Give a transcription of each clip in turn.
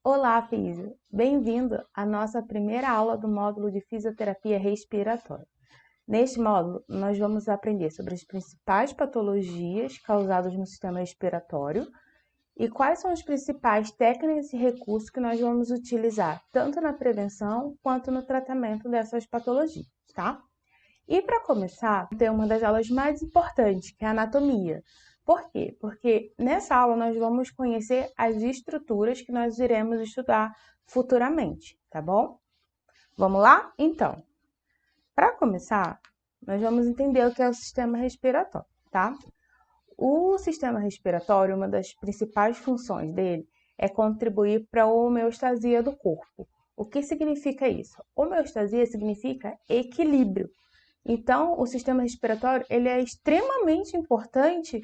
Olá, físio! Bem-vindo à nossa primeira aula do módulo de fisioterapia respiratória. Neste módulo, nós vamos aprender sobre as principais patologias causadas no sistema respiratório e quais são as principais técnicas e recursos que nós vamos utilizar tanto na prevenção quanto no tratamento dessas patologias, tá? E para começar, tem uma das aulas mais importantes, que é a anatomia. Por quê? Porque nessa aula nós vamos conhecer as estruturas que nós iremos estudar futuramente, tá bom? Vamos lá? Então, para começar, nós vamos entender o que é o sistema respiratório, tá? O sistema respiratório, uma das principais funções dele é contribuir para a homeostasia do corpo. O que significa isso? Homeostasia significa equilíbrio. Então, o sistema respiratório ele é extremamente importante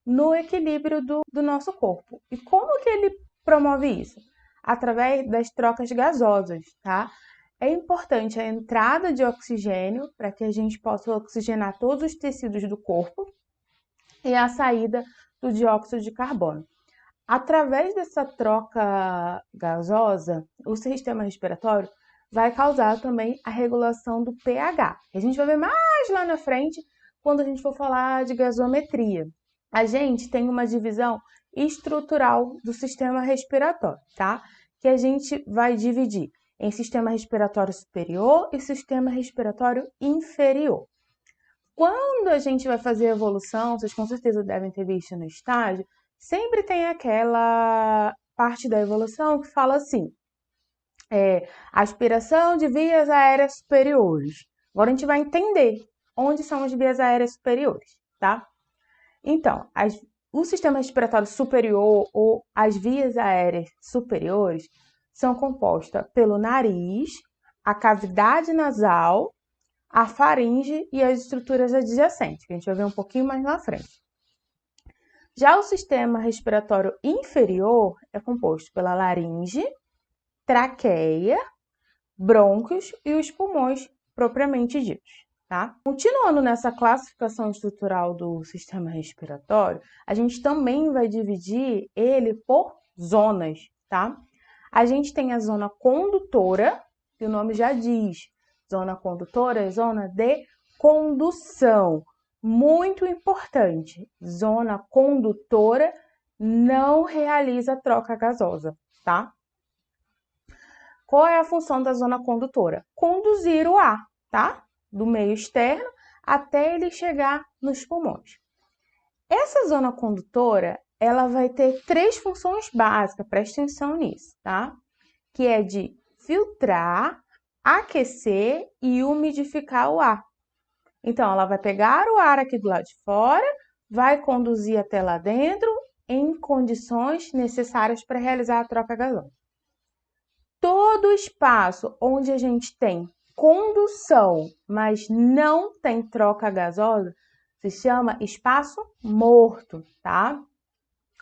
no equilíbrio do nosso corpo. E como que ele promove isso? Através das trocas gasosas, tá? É importante a entrada de oxigênio para que a gente possa oxigenar todos os tecidos do corpo e a saída do dióxido de carbono. Através dessa troca gasosa, o sistema respiratório vai causar também a regulação do pH. A gente vai ver mais lá na frente quando a gente for falar de gasometria. A gente tem uma divisão estrutural do sistema respiratório, tá? Que a gente vai dividir em sistema respiratório superior e sistema respiratório inferior. Quando a gente vai fazer a evolução, vocês com certeza devem ter visto no estágio, sempre tem aquela parte da evolução que fala assim, aspiração de vias aéreas superiores. Agora a gente vai entender onde são as vias aéreas superiores, tá? Então, o sistema respiratório superior ou as vias aéreas superiores são compostas pelo nariz, a cavidade nasal, a faringe e as estruturas adjacentes, que a gente vai ver um pouquinho mais na frente. Já o sistema respiratório inferior é composto pela laringe, traqueia, brônquios e os pulmões propriamente ditos, tá? Continuando nessa classificação estrutural do sistema respiratório, a gente também vai dividir ele por zonas, tá? A gente tem a zona condutora, que o nome já diz, zona condutora é zona de condução. Muito importante, zona condutora não realiza troca gasosa, tá? Qual é a função da zona condutora? Conduzir o ar, tá? Do meio externo até ele chegar nos pulmões. Essa zona condutora, ela vai ter três funções básicas, presta atenção nisso, tá? Que é de filtrar, aquecer e umidificar o ar. Então, ela vai pegar o ar aqui do lado de fora, vai conduzir até lá dentro em condições necessárias para realizar a troca gasosa. Todo espaço onde a gente tem condução, mas não tem troca gasosa, se chama espaço morto, tá?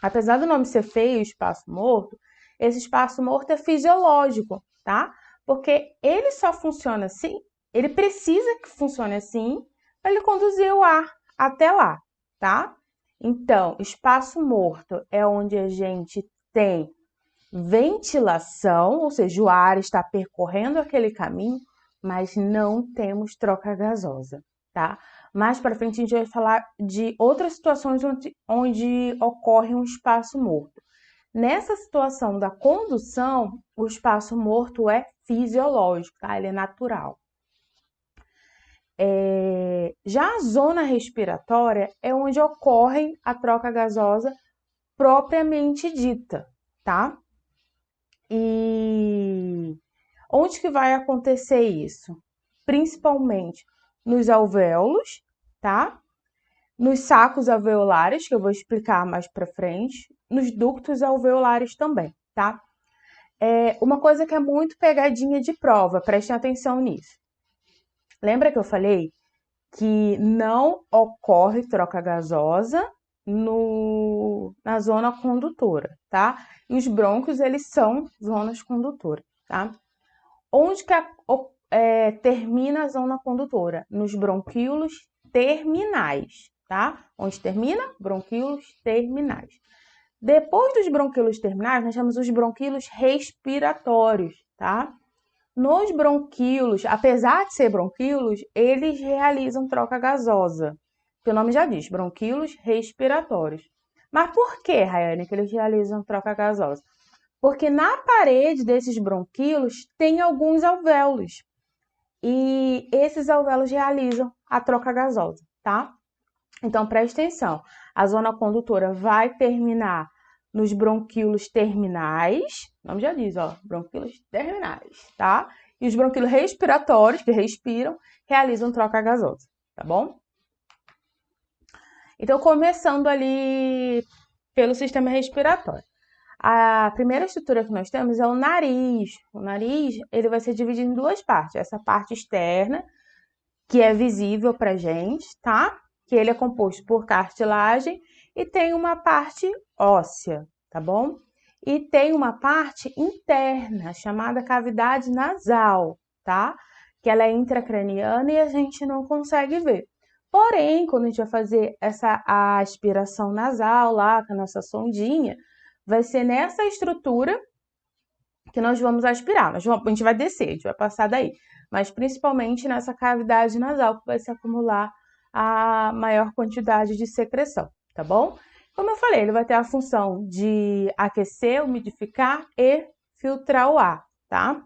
Apesar do nome ser feio, espaço morto, esse espaço morto é fisiológico, tá? Porque ele só funciona assim, ele precisa que funcione assim para ele conduzir o ar até lá, tá? Então, espaço morto é onde a gente tem ventilação, ou seja, o ar está percorrendo aquele caminho, mas não temos troca gasosa, tá? Mais para frente a gente vai falar de outras situações onde ocorre um espaço morto. Nessa situação da condução, o espaço morto é fisiológico, tá? Ele é natural. Já a zona respiratória é onde ocorre a troca gasosa propriamente dita, tá? E onde que vai acontecer isso? Principalmente nos alvéolos, tá? Nos sacos alveolares, que eu vou explicar mais para frente, nos ductos alveolares também, tá? Uma coisa que é muito pegadinha de prova, prestem atenção nisso. Lembra que eu falei que não ocorre troca gasosa na zona condutora, tá? E os brônquios, eles são zonas condutoras, tá? Onde que termina a zona condutora? Nos bronquíolos terminais, tá? Onde termina? Bronquíolos terminais. Depois dos bronquíolos terminais, nós temos os bronquíolos respiratórios, tá? Nos bronquíolos, apesar de ser bronquíolos, eles realizam troca gasosa, que o nome já diz, bronquíolos respiratórios. Mas por que, Rayane, que eles realizam troca gasosa? Porque na parede desses bronquíolos tem alguns alvéolos. E esses alvéolos realizam a troca gasosa, tá? Então, preste atenção. A zona condutora vai terminar nos bronquíolos terminais. O nome já diz, ó, bronquíolos terminais, tá? E os bronquíolos respiratórios, que respiram, realizam troca gasosa, tá bom? Então, começando ali pelo sistema respiratório. A primeira estrutura que nós temos é o nariz. O nariz, ele vai ser dividido em duas partes. Essa parte externa, que é visível pra gente, tá? Que ele é composto por cartilagem e tem uma parte óssea, tá bom? E tem uma parte interna, chamada cavidade nasal, tá? Que ela é intracraniana e a gente não consegue ver. Porém, quando a gente vai fazer essa aspiração nasal lá com a nossa sondinha, vai ser nessa estrutura que nós vamos aspirar. A gente vai descer, a gente vai passar daí. Mas principalmente nessa cavidade nasal que vai se acumular a maior quantidade de secreção, tá bom? Como eu falei, ele vai ter a função de aquecer, umidificar e filtrar o ar, tá?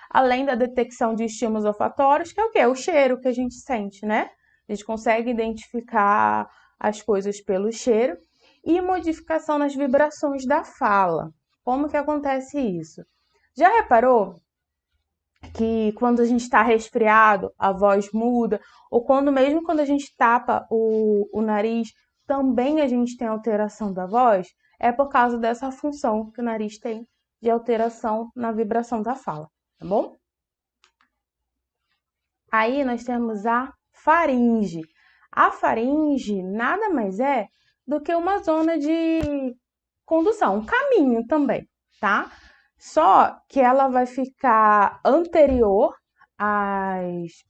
Além da detecção de estímulos olfatórios, que é o quê? O cheiro que a gente sente, né? A gente consegue identificar as coisas pelo cheiro. E modificação nas vibrações da fala. Como que acontece isso? Já reparou que quando a gente está resfriado, a voz muda? Ou mesmo quando a gente tapa o nariz, também a gente tem alteração da voz? É por causa dessa função que o nariz tem de alteração na vibração da fala, tá bom? Aí nós temos a faringe. A faringe nada mais é do que uma zona de condução, um caminho também, tá? Só que ela vai ficar anterior às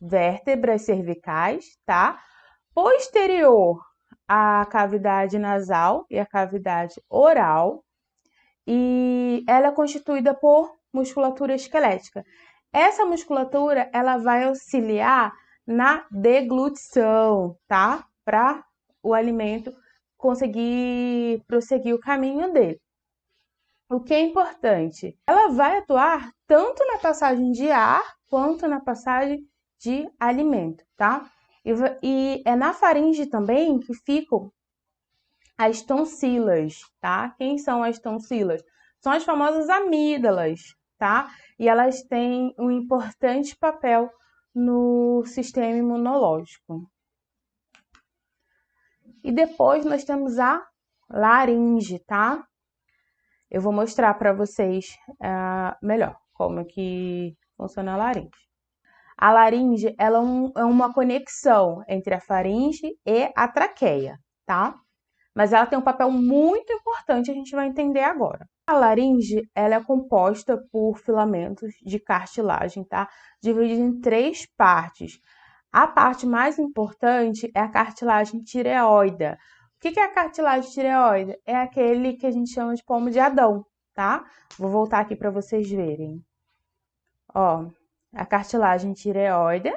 vértebras cervicais, tá? Posterior à cavidade nasal e à cavidade oral, e ela é constituída por musculatura esquelética. Essa musculatura, ela vai auxiliar na deglutição, tá? Para o alimento conseguir prosseguir o caminho dele. O que é importante? Ela vai atuar tanto na passagem de ar quanto na passagem de alimento, tá? E é na faringe também que ficam as tonsilas, tá? Quem são as tonsilas? São as famosas amígdalas, tá? E elas têm um importante papel no sistema imunológico. E depois nós temos a laringe, tá? Eu vou mostrar para vocês melhor como que funciona a laringe. A laringe, ela é uma conexão entre a faringe e a traqueia, tá? Mas ela tem um papel muito importante, a gente vai entender agora. A laringe, ela é composta por filamentos de cartilagem, tá? Dividida em 3 partes. A parte mais importante é a cartilagem tireoide. O que é a cartilagem tireoide? É aquele que a gente chama de pomo de Adão, tá? Vou voltar aqui para vocês verem. Ó, a cartilagem tireoide.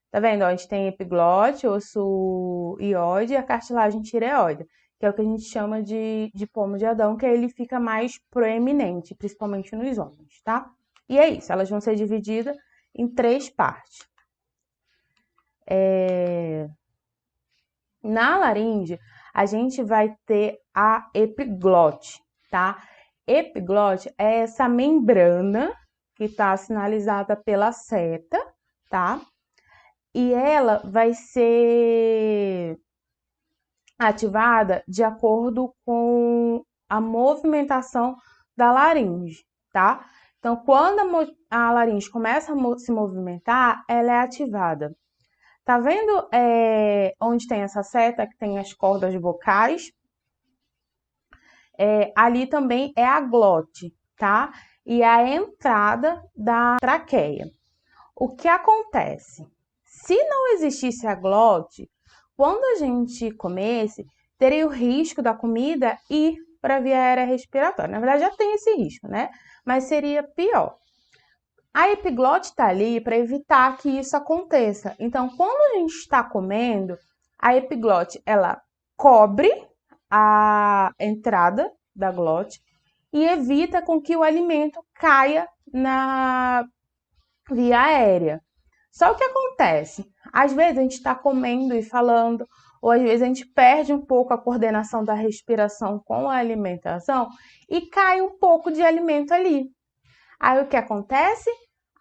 Tá vendo? Ó, a gente tem epiglote, osso ióide e a cartilagem tireoide, que é o que a gente chama de pomo de Adão, que aí ele fica mais proeminente, principalmente nos homens, tá? E é isso, elas vão ser divididas em 3 partes. Na laringe, a gente vai ter a epiglote, tá? Epiglote é essa membrana que está sinalizada pela seta, tá? E ela vai ser ativada de acordo com a movimentação da laringe, tá? Então, quando a laringe começa a se movimentar, ela é ativada. Tá vendo onde tem essa seta, que tem as cordas vocais? Ali também é a glote, tá? E a entrada da traqueia. O que acontece? Se não existisse a glote, quando a gente comesse, teria o risco da comida ir para a via aérea respiratória. Na verdade, já tem esse risco, né? Mas seria pior. A epiglote está ali para evitar que isso aconteça. Então, quando a gente está comendo, a epiglote, ela cobre a entrada da glote e evita com que o alimento caia na via aérea. Só o que acontece? Às vezes a gente está comendo e falando, ou às vezes a gente perde um pouco a coordenação da respiração com a alimentação e cai um pouco de alimento ali. Aí o que acontece?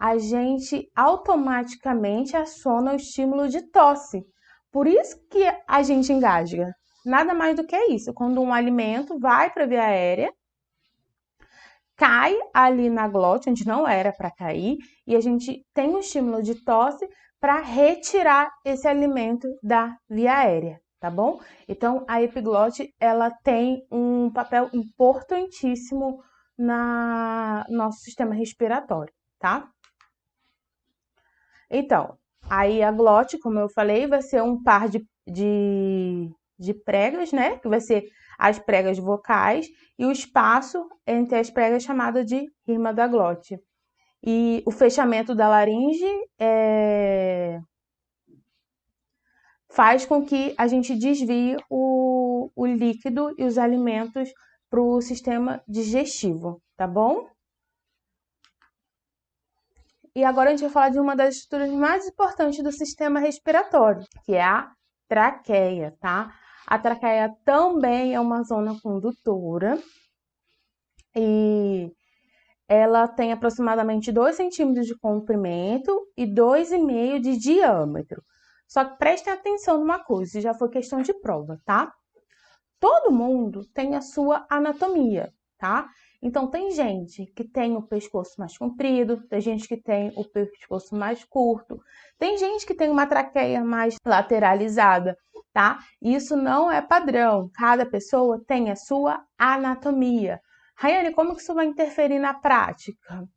A gente automaticamente aciona o estímulo de tosse. Por isso que a gente engasga. Nada mais do que isso. Quando um alimento vai para a via aérea, cai ali na glote, onde não era para cair, e a gente tem um estímulo de tosse para retirar esse alimento da via aérea, tá bom? Então, a epiglote, ela tem um papel importantíssimo no nosso sistema respiratório, tá? Então, aí a glote, como eu falei, vai ser um par de pregas, né? Que vai ser as pregas vocais e o espaço entre as pregas chamado de rima da glote. E o fechamento da laringe faz com que a gente desvie o líquido e os alimentos para o sistema digestivo, tá bom? E agora a gente vai falar de uma das estruturas mais importantes do sistema respiratório, que é a traqueia, tá? A traqueia também é uma zona condutora e ela tem aproximadamente 2 centímetros de comprimento e 2,5 de diâmetro. Só que prestem atenção numa coisa, isso já foi questão de prova, tá? Todo mundo tem a sua anatomia, tá? Então, tem gente que tem o pescoço mais comprido, tem gente que tem o pescoço mais curto, tem gente que tem uma traqueia mais lateralizada, tá? Isso não é padrão, cada pessoa tem a sua anatomia. Raiane, como que isso vai interferir na prática?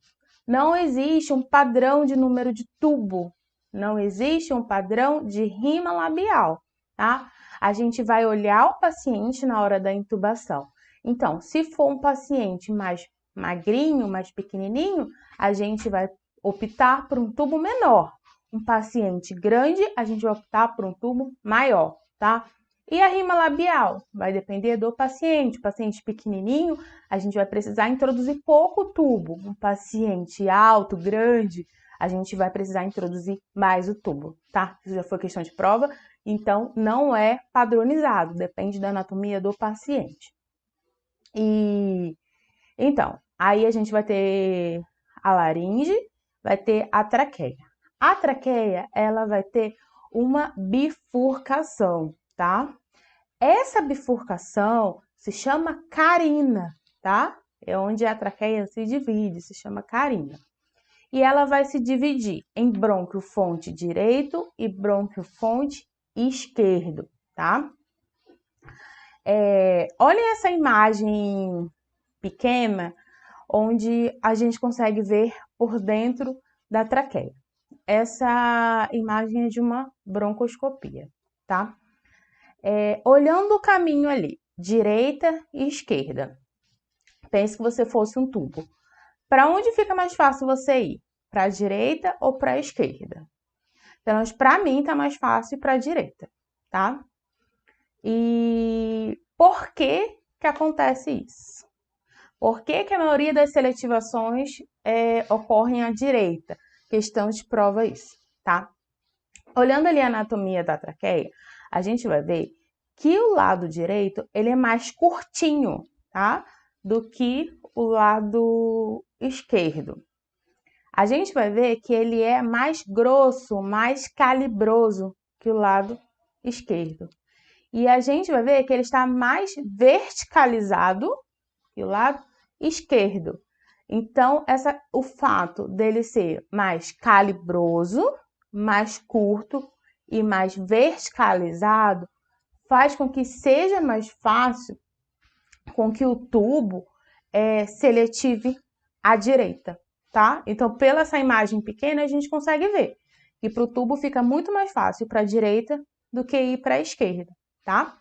Não existe um padrão de número de tubo, não existe um padrão de rima labial, tá? A gente vai olhar o paciente na hora da intubação. Então, se for um paciente mais magrinho, mais pequenininho, a gente vai optar por um tubo menor. Um paciente grande, a gente vai optar por um tubo maior, tá? E a rima labial? Vai depender do paciente. Paciente pequenininho, a gente vai precisar introduzir pouco tubo. Um paciente alto, grande, a gente vai precisar introduzir mais o tubo, tá? Isso já foi questão de prova, então não é padronizado, depende da anatomia do paciente. E então, aí a gente vai ter a laringe, vai ter a traqueia. A traqueia, ela vai ter uma bifurcação, tá? Essa bifurcação se chama carina, tá? É onde a traqueia se divide, se chama carina. E ela vai se dividir em brônquio-fonte direito e brônquio-fonte esquerdo, tá? Olhem essa imagem pequena, onde a gente consegue ver por dentro da traqueia. Essa imagem é de uma broncoscopia, tá? Olhando o caminho ali, direita e esquerda, pense que você fosse um tubo. Para onde fica mais fácil você ir? Para a direita ou para a esquerda? Então, para mim, tá mais fácil para a direita, tá? E por que que acontece isso? Por que que a maioria das seletivações ocorrem à direita? Questão de prova isso, tá? Olhando ali a anatomia da traqueia, a gente vai ver que o lado direito, ele é mais curtinho, tá? Do que o lado esquerdo. A gente vai ver que ele é mais grosso, mais calibroso que o lado esquerdo. E a gente vai ver que ele está mais verticalizado que o lado esquerdo. Então, o fato dele ser mais calibroso, mais curto e mais verticalizado faz com que seja mais fácil com que o tubo seletive à direita, tá? Então, pela essa imagem pequena, a gente consegue ver que para o tubo fica muito mais fácil para a direita do que ir para a esquerda, tá?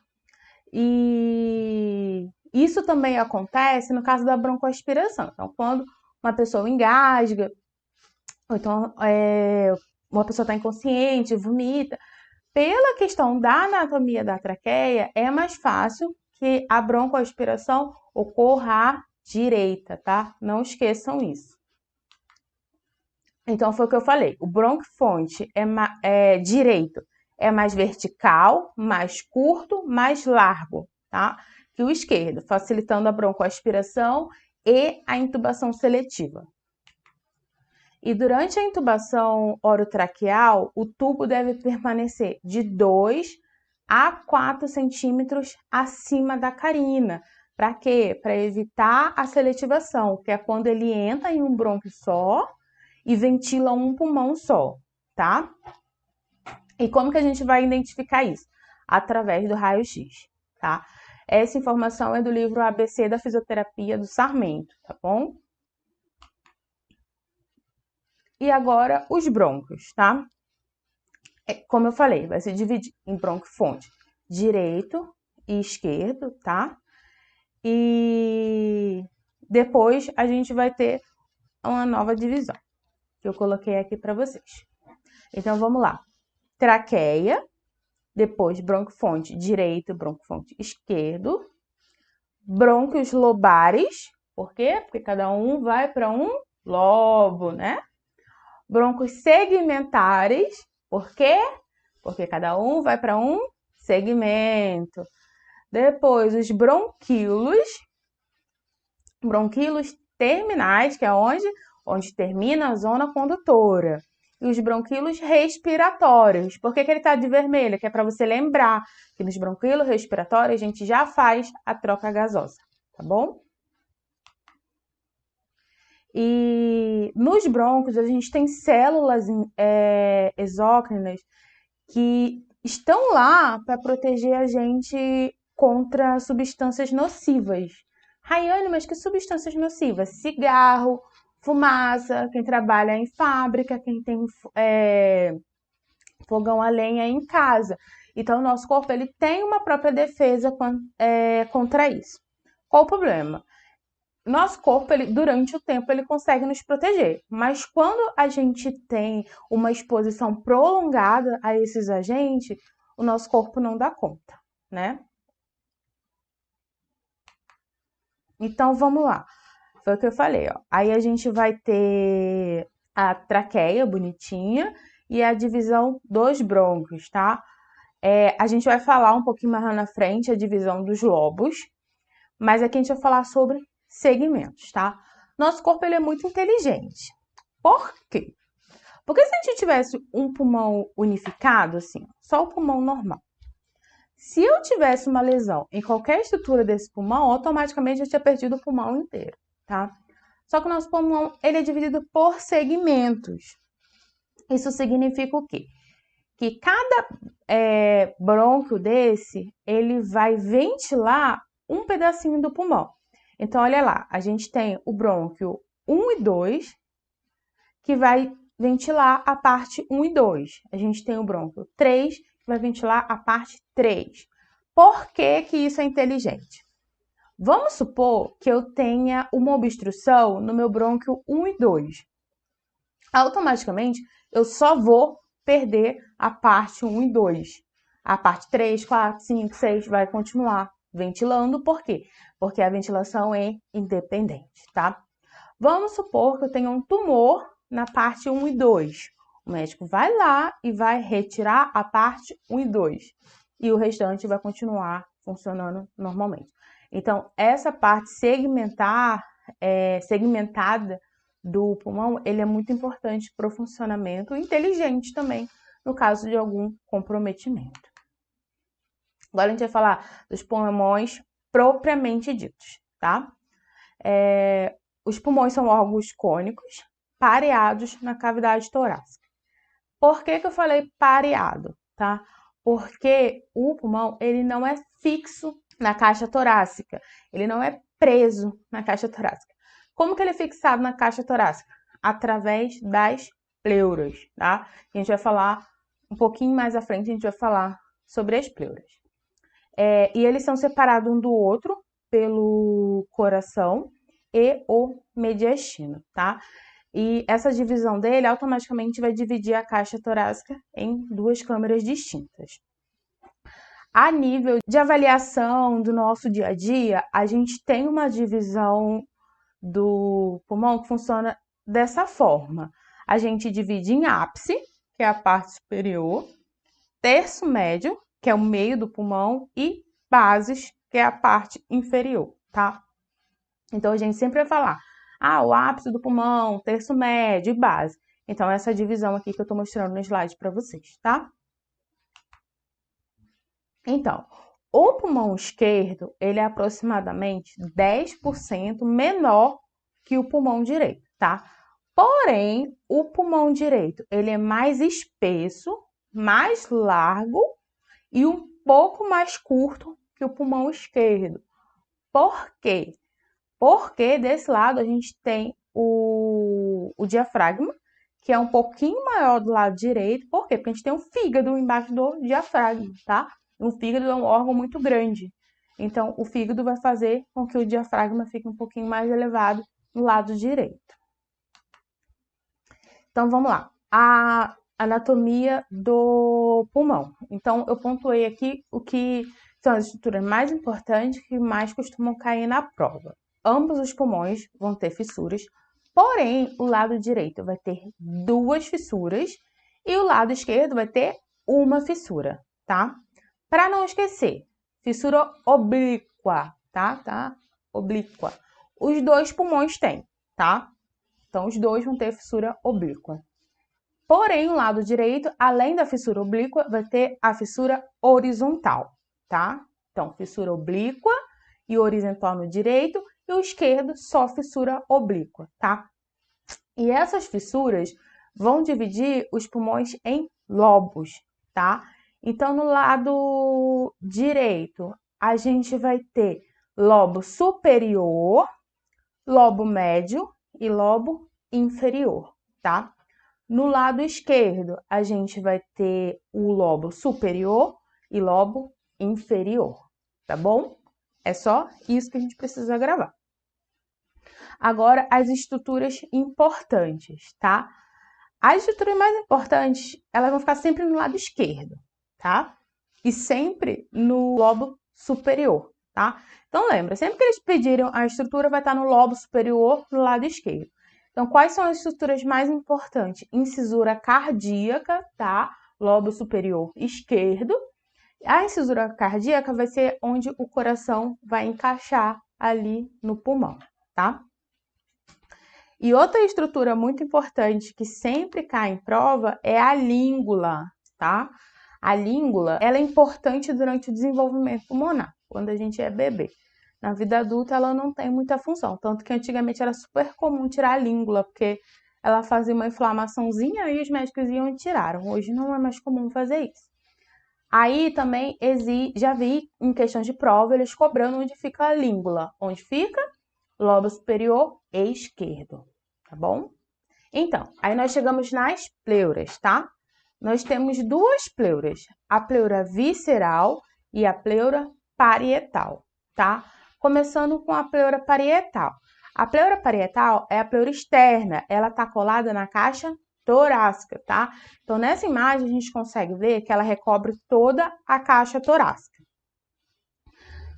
E isso também acontece no caso da broncoaspiração. Então, quando uma pessoa engasga, ou então uma pessoa está inconsciente, vomita, pela questão da anatomia da traqueia, é mais fácil que a broncoaspiração ocorra à direita, tá? Não esqueçam isso. Então, foi o que eu falei. O bronquifonte direito é mais vertical, mais curto, mais largo, tá? Que o esquerdo, facilitando a broncoaspiração e a intubação seletiva. E durante a intubação orotraqueal, o tubo deve permanecer de 2 a 4 centímetros acima da carina. Para quê? Para evitar a seletivação, que é quando ele entra em um brônquio só e ventila um pulmão só, tá? E como que a gente vai identificar isso? Através do raio-x, tá? Essa informação é do livro ABC da Fisioterapia do Sarmento, tá bom? E agora os brônquios, tá? Como eu falei, vai se dividir em brônquio-fonte direito e esquerdo, tá? E depois a gente vai ter uma nova divisão, que eu coloquei aqui para vocês. Então, vamos lá. Traqueia, depois bronquio-fonte direito, bronquio-fonte esquerdo, brônquios lobares, por quê? Porque cada um vai para um lobo, né? Brônquios segmentares, por quê? Porque cada um vai para um segmento. Depois, os bronquíolos terminais, que é onde termina a zona condutora. E os bronquíolos respiratórios. Por que ele está de vermelho? Que é para você lembrar que nos bronquíolos respiratórios a gente já faz a troca gasosa, tá bom? E nos brônquios a gente tem células exócrinas que estão lá para proteger a gente contra substâncias nocivas. Raiane, mas que substâncias nocivas? Cigarro, fumaça, quem trabalha em fábrica, quem tem fogão a lenha em casa. Então, o nosso corpo ele tem uma própria defesa contra isso. Qual o problema? Nosso corpo, durante o tempo, ele consegue nos proteger. Mas quando a gente tem uma exposição prolongada a esses agentes, o nosso corpo não dá conta, né? Então, vamos lá. Foi o que eu falei, ó. Aí a gente vai ter a traqueia bonitinha e a divisão dos brônquios, tá? A gente vai falar um pouquinho mais lá na frente a divisão dos lobos, mas aqui a gente vai falar sobre segmentos, tá? Nosso corpo ele é muito inteligente. Por quê? Porque se a gente tivesse um pulmão unificado, assim, só o pulmão normal, se eu tivesse uma lesão em qualquer estrutura desse pulmão, automaticamente eu tinha perdido o pulmão inteiro, tá? Só que o nosso pulmão ele é dividido por segmentos. Isso significa o quê? Que cada brônquio desse, ele vai ventilar um pedacinho do pulmão. Então, olha lá, a gente tem o brônquio 1 e 2, que vai ventilar a parte 1 e 2. A gente tem o brônquio 3, que vai ventilar a parte 3. Por que que isso é inteligente? Vamos supor que eu tenha uma obstrução no meu brônquio 1 e 2. Automaticamente, eu só vou perder a parte 1 e 2. A parte 3, 4, 5, 6 vai continuar ventilando. Por quê? Porque a ventilação é independente, tá? Vamos supor que eu tenha um tumor na parte 1 e 2. O médico vai lá e vai retirar a parte 1 e 2. E o restante vai continuar funcionando normalmente. Então, essa parte segmentada do pulmão, ele é muito importante para o funcionamento inteligente também, no caso de algum comprometimento. Agora a gente vai falar dos pulmões propriamente ditos, tá? Os pulmões são órgãos cônicos, pareados na cavidade torácica. Por que que eu falei pareado, tá? Porque o pulmão, ele não é fixo na caixa torácica, ele não é preso na caixa torácica. Como que ele é fixado na caixa torácica? Através das pleuras, tá? A gente vai falar um pouquinho mais à frente, a gente vai falar sobre as pleuras. E eles são separados um do outro pelo coração e o mediastino, tá? E essa divisão dele automaticamente vai dividir a caixa torácica em duas câmeras distintas. A nível de avaliação do nosso dia a dia, a gente tem uma divisão do pulmão que funciona dessa forma. A gente divide em ápice, que é a parte superior, terço médio, que é o meio do pulmão, e bases, que é a parte inferior, tá? Então, a gente sempre vai falar, o ápice do pulmão, terço médio e base. Então, essa divisão aqui que eu tô mostrando no slide para vocês, tá? Então, o pulmão esquerdo, ele é aproximadamente 10% menor que o pulmão direito, tá? Porém, o pulmão direito, ele é mais espesso, mais largo e um pouco mais curto que o pulmão esquerdo. Por quê? Porque desse lado a gente tem o diafragma, que é um pouquinho maior do lado direito. Por quê? Porque a gente tem um fígado embaixo do diafragma, tá? O fígado é um órgão muito grande. Então, o fígado vai fazer com que o diafragma fique um pouquinho mais elevado no lado direito. Então, vamos lá. A anatomia do pulmão. Então, eu pontuei aqui o que são as estruturas mais importantes que mais costumam cair na prova. Ambos os pulmões vão ter fissuras, porém, o lado direito vai ter 2 fissuras e o lado esquerdo vai ter uma fissura, tá? Para não esquecer, fissura oblíqua, tá? Oblíqua. Os 2 pulmões têm, tá? Então, os 2 vão ter fissura oblíqua. Porém, o lado direito, além da fissura oblíqua, vai ter a fissura horizontal, tá? Então, fissura oblíqua e horizontal no direito, e o esquerdo só fissura oblíqua, tá? E essas fissuras vão dividir os pulmões em lobos, tá? Então, no lado direito, a gente vai ter lobo superior, lobo médio e lobo inferior, tá? No lado esquerdo, a gente vai ter o lobo superior e lobo inferior, tá bom? É só isso que a gente precisa gravar. Agora, as estruturas importantes, tá? As estruturas mais importantes, elas vão ficar sempre no lado esquerdo, tá? E sempre no lobo superior, tá? Então, lembra, sempre que eles pediram a estrutura, vai estar no lobo superior, no lado esquerdo. Então, quais são as estruturas mais importantes? Incisura cardíaca, tá? Lobo superior esquerdo. A incisura cardíaca vai ser onde o coração vai encaixar ali no pulmão, tá? E outra estrutura muito importante que sempre cai em prova é a língula, tá? A língula, ela é importante durante o desenvolvimento pulmonar, quando a gente é bebê. Na vida adulta, ela não tem muita função, tanto que antigamente era super comum tirar a língula, porque ela fazia uma inflamaçãozinha e os médicos iam e tiraram. Hoje não é mais comum fazer isso. Aí também já vi em questões de prova, eles cobrando onde fica a língula. Onde fica? Lobo superior esquerdo, tá bom? Então, aí nós chegamos nas pleuras, tá? Nós temos 2 pleuras, a pleura visceral e a pleura parietal, tá? Começando com a pleura parietal. A pleura parietal é a pleura externa, ela tá colada na caixa torácica, tá? Então, nessa imagem, a gente consegue ver que ela recobre toda a caixa torácica.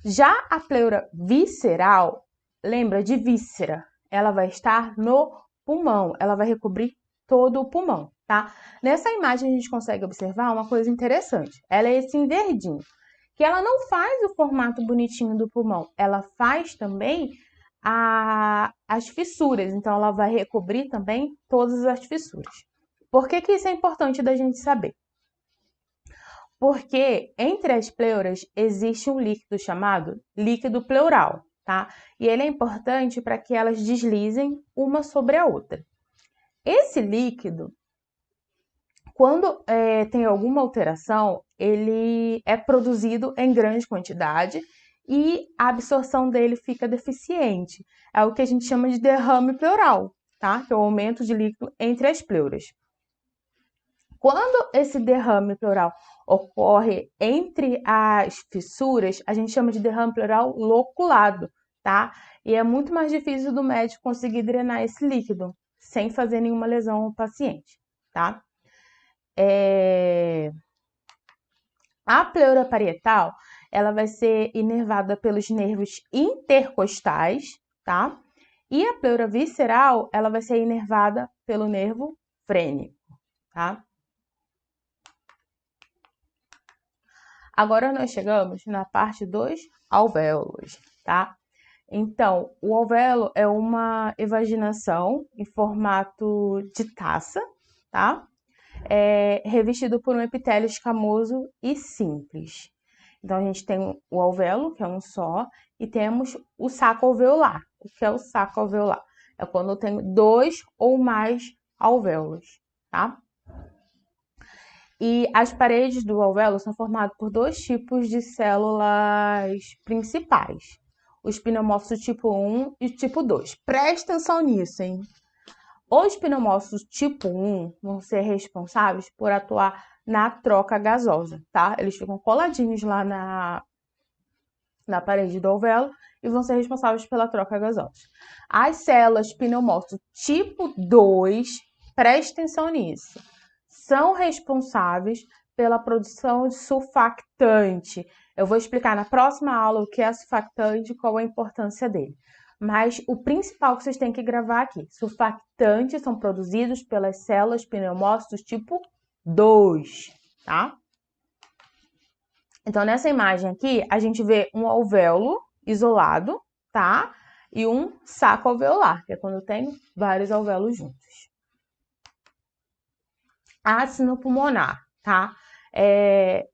Já a pleura visceral, lembra de víscera, ela vai estar no pulmão, ela vai recobrir todo o pulmão, tá? Nessa imagem, a gente consegue observar uma coisa interessante. Ela é esse em verdinho, que ela não faz o formato bonitinho do pulmão, ela faz também as fissuras, então ela vai recobrir também todas as fissuras. Por que isso é importante da gente saber? Porque entre as pleuras existe um líquido chamado líquido pleural, tá? E ele é importante para que elas deslizem uma sobre a outra. Esse líquido, quando tem alguma alteração, ele é produzido em grande quantidade e a absorção dele fica deficiente. É o que a gente chama de derrame pleural, tá? Que é o aumento de líquido entre as pleuras. Quando esse derrame pleural ocorre entre as fissuras, a gente chama de derrame pleural loculado, tá? E é muito mais difícil do médico conseguir drenar esse líquido sem fazer nenhuma lesão ao paciente, tá? A pleura parietal, ela vai ser inervada pelos nervos intercostais, tá? E a pleura visceral, ela vai ser inervada pelo nervo frênico, tá? Agora nós chegamos na parte dos alvéolos, tá? Então, o alvéolo é uma evaginação em formato de taça, tá? Revestido por um epitélio escamoso e simples. Então, a gente tem o alvéolo, que é um só, e temos o saco alveolar. O que é o saco alveolar? É quando eu tenho 2 ou mais alvéolos, tá? E as paredes do alvéolo são formadas por 2 tipos de células principais. Os pneumócitos tipo 1 e tipo 2. Presta atenção nisso, hein? Os pneumócitos tipo 1 vão ser responsáveis por atuar na troca gasosa, tá? Eles ficam coladinhos lá na parede do alvéolo e vão ser responsáveis pela troca gasosa. As células pneumócitos tipo 2, presta atenção nisso, são responsáveis pela produção de surfactante. Eu vou explicar na próxima aula o que é surfactante e qual a importância dele. Mas o principal que vocês têm que gravar aqui, surfactantes são produzidos pelas células pneumócitos tipo 2, tá? Então, nessa imagem aqui, a gente vê um alvéolo isolado, tá? E um saco alveolar, que é quando eu tenho vários alvéolos juntos. Ácido pulmonar, tá?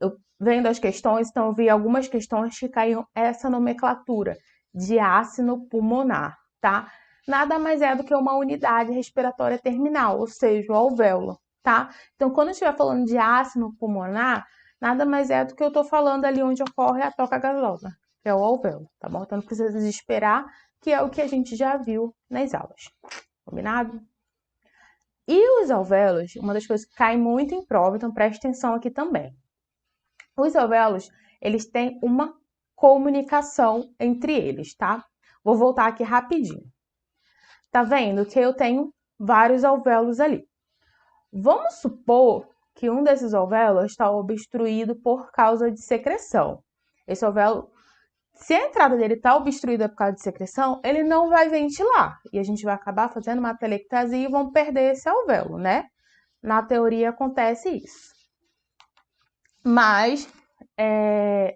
Eu vendo as questões, então eu vi algumas questões que caíam essa nomenclatura de ácido pulmonar, tá? Nada mais é do que uma unidade respiratória terminal, ou seja, o alvéolo, tá? Então, quando eu estiver falando de ácido pulmonar, nada mais é do que eu estou falando ali onde ocorre a troca gasosa, que é o alvéolo, tá bom? Então, não precisa desesperar, que é o que a gente já viu nas aulas. Combinado? E os alvéolos, uma das coisas que cai muito em prova, então preste atenção aqui também. Os alvéolos, eles têm uma comunicação entre eles, tá? Vou voltar aqui rapidinho. Tá vendo que eu tenho vários alvéolos ali. Vamos supor que um desses alvéolos está obstruído por causa de secreção. Esse alvéolo, se a entrada dele está obstruída por causa de secreção, ele não vai ventilar. E a gente vai acabar fazendo uma atelectasia e vamos perder esse alvéolo, né? Na teoria acontece isso. Mas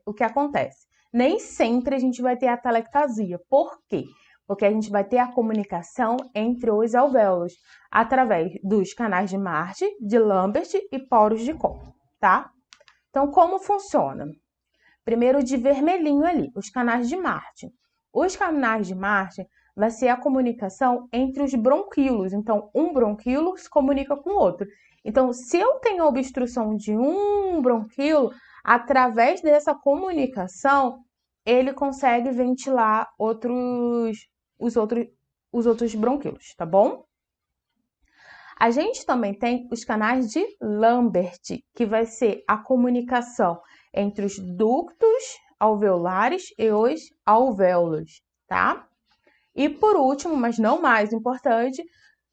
o que acontece? Nem sempre a gente vai ter atelectasia. Por quê? Porque a gente vai ter a comunicação entre os alvéolos através dos canais de Martin, de Lambert e poros de Koch, tá? Então, como funciona? Primeiro de vermelhinho ali, os canais de Martin. Os canais de Martin vai ser a comunicação entre os bronquíolos. Então, um bronquíolo se comunica com o outro. Então, se eu tenho obstrução de um bronquíolo, através dessa comunicação, ele consegue ventilar os outros bronquíolos, tá bom? A gente também tem os canais de Lambert, que vai ser a comunicação entre os ductos alveolares e os alvéolos, tá? E por último, mas não mais importante,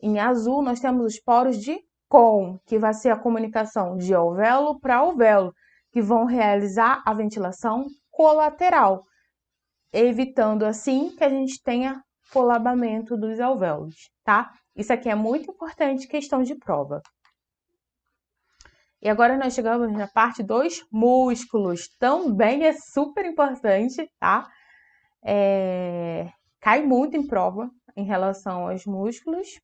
em azul nós temos os poros de Kohn, que vai ser a comunicação de alvéolo para alvéolo, que vão realizar a ventilação colateral, evitando assim que a gente tenha colabamento dos alvéolos, tá? Isso aqui é muito importante, questão de prova. E agora nós chegamos na parte dos músculos. Também é super importante, tá? Cai muito em prova em relação aos músculos.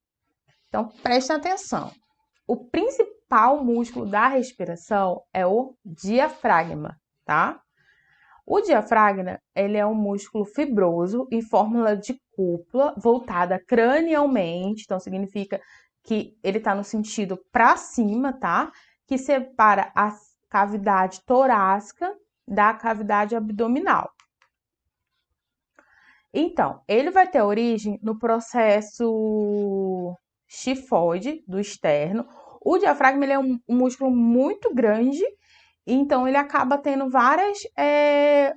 Então, presta atenção. O principal músculo da respiração é o diafragma, tá? O diafragma, ele é um músculo fibroso em fórmula de cúpula, voltada cranialmente, então significa que ele está no sentido para cima, tá? Que separa a cavidade torácica da cavidade abdominal. Então, ele vai ter origem no processo xifoide do externo, O diafragma ele é um músculo muito grande, então ele acaba tendo várias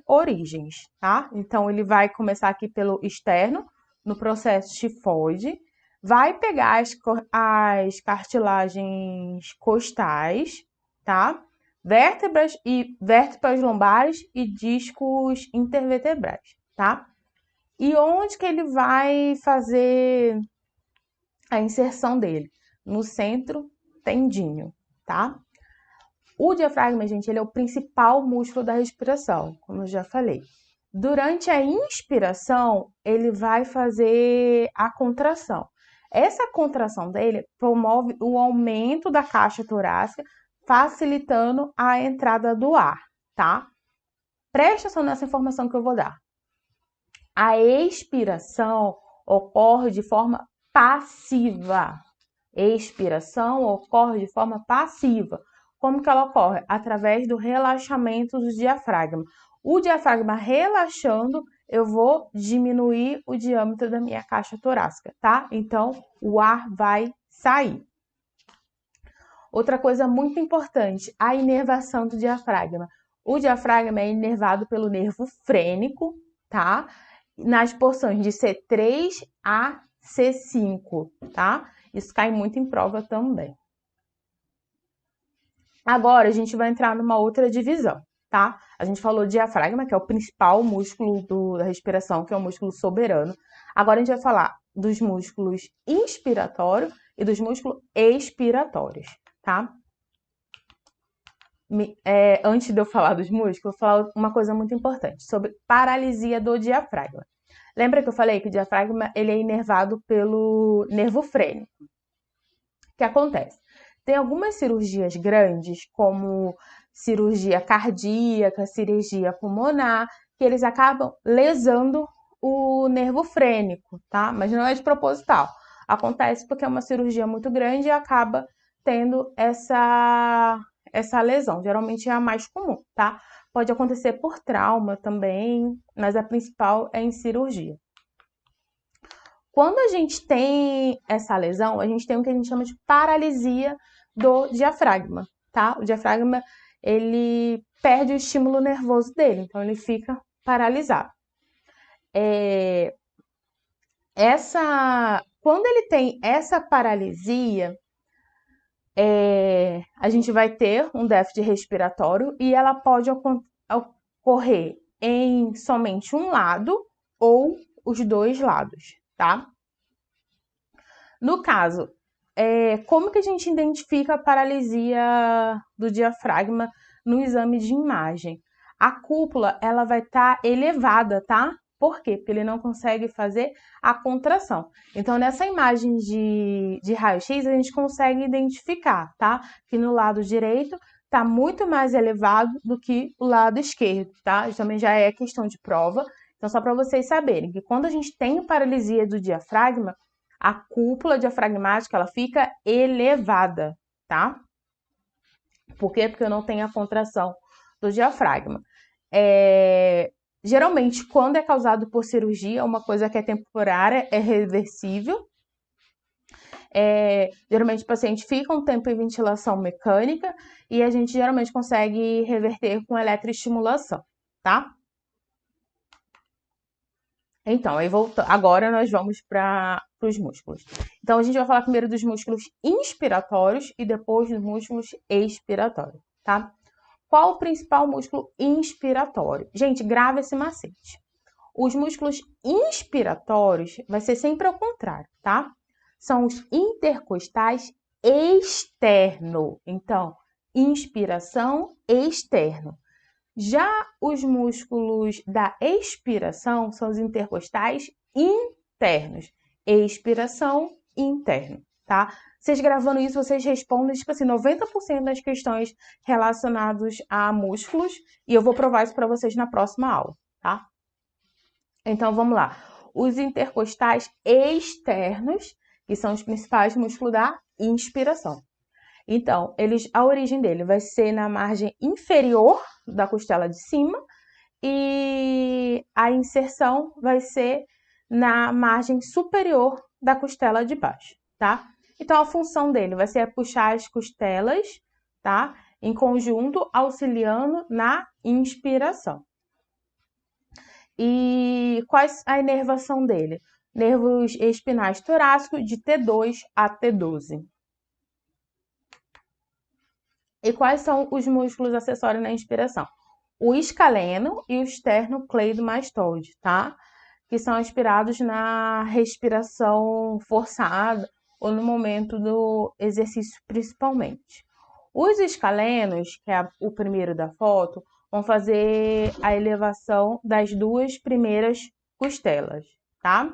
origens, tá? Então ele vai começar aqui pelo externo, no processo tifoide, vai pegar as cartilagens costais, tá? Vértebras lombares e discos intervertebrais, tá? E onde que ele vai fazer a inserção dele? No centro tendíneo, tá? O diafragma, gente, ele é o principal músculo da respiração, como eu já falei. Durante a inspiração, ele vai fazer a contração. Essa contração dele promove o aumento da caixa torácica, facilitando a entrada do ar, tá? Presta atenção nessa informação que eu vou dar. A expiração ocorre de forma passiva. Expiração ocorre de forma passiva. Como que ela ocorre? Através do relaxamento do diafragma. O diafragma relaxando, eu vou diminuir o diâmetro da minha caixa torácica, tá? Então, o ar vai sair. Outra coisa muito importante, a inervação do diafragma. O diafragma é inervado pelo nervo frênico, tá? Nas porções de C3 a C5, tá? Isso cai muito em prova também. Agora, a gente vai entrar numa outra divisão, tá? A gente falou diafragma, que é o principal músculo da respiração, que é o músculo soberano. Agora, a gente vai falar dos músculos inspiratórios e dos músculos expiratórios, tá? Antes de eu falar dos músculos, eu vou falar uma coisa muito importante sobre paralisia do diafragma. Lembra que eu falei que o diafragma ele é inervado pelo nervo frênico? O que acontece? Tem algumas cirurgias grandes, como cirurgia cardíaca, cirurgia pulmonar, que eles acabam lesando o nervo frênico, tá? Mas não é de proposital. Acontece porque é uma cirurgia muito grande e acaba tendo essa lesão. Geralmente é a mais comum, tá? Pode acontecer por trauma também, mas a principal é em cirurgia. Quando a gente tem essa lesão, a gente tem o que a gente chama de paralisia do diafragma, tá? O diafragma, ele perde o estímulo nervoso dele, então ele fica paralisado. Quando ele tem essa paralisia, a gente vai ter um déficit respiratório e ela pode ocorrer em somente um lado ou os dois lados, tá? No caso, como que a gente identifica a paralisia do diafragma no exame de imagem? A cúpula, ela vai estar elevada, tá? Por quê? Porque ele não consegue fazer a contração. Então, nessa imagem de raio-x, a gente consegue identificar, tá? Que no lado direito está muito mais elevado do que o lado esquerdo, tá? Isso também já é questão de prova. Então, só para vocês saberem que quando a gente tem paralisia do diafragma, a cúpula diafragmática ela fica elevada, tá? Por quê? Porque eu não tenho a contração do diafragma. Geralmente, quando é causado por cirurgia, uma coisa que é temporária é reversível. Geralmente o paciente fica um tempo em ventilação mecânica e a gente geralmente consegue reverter com eletroestimulação, tá? Então, agora nós vamos para os músculos. Então, a gente vai falar primeiro dos músculos inspiratórios e depois dos músculos expiratórios, tá? Qual o principal músculo inspiratório? Gente, grava esse macete. Os músculos inspiratórios vai ser sempre ao contrário, tá? São os intercostais externo. Então, inspiração externo. Já os músculos da expiração são os intercostais internos. Expiração interno, tá? Vocês gravando isso, vocês respondem, tipo assim, 90% das questões relacionadas a músculos e eu vou provar isso para vocês na próxima aula, tá? Então, vamos lá. Os intercostais externos, que são os principais músculos da inspiração. Então, a origem dele vai ser na margem inferior da costela de cima e a inserção vai ser na margem superior da costela de baixo, tá? Então, a função dele vai ser puxar as costelas, tá? Em conjunto, auxiliando na inspiração. E qual a inervação dele? Nervos espinais torácicos de T2 a T12. E quais são os músculos acessórios na inspiração? O escaleno e o esternocleidomastoide, tá? Que são aspirados na respiração forçada ou no momento do exercício principalmente. Os escalenos, que é o primeiro da foto, vão fazer a elevação das duas primeiras costelas, tá?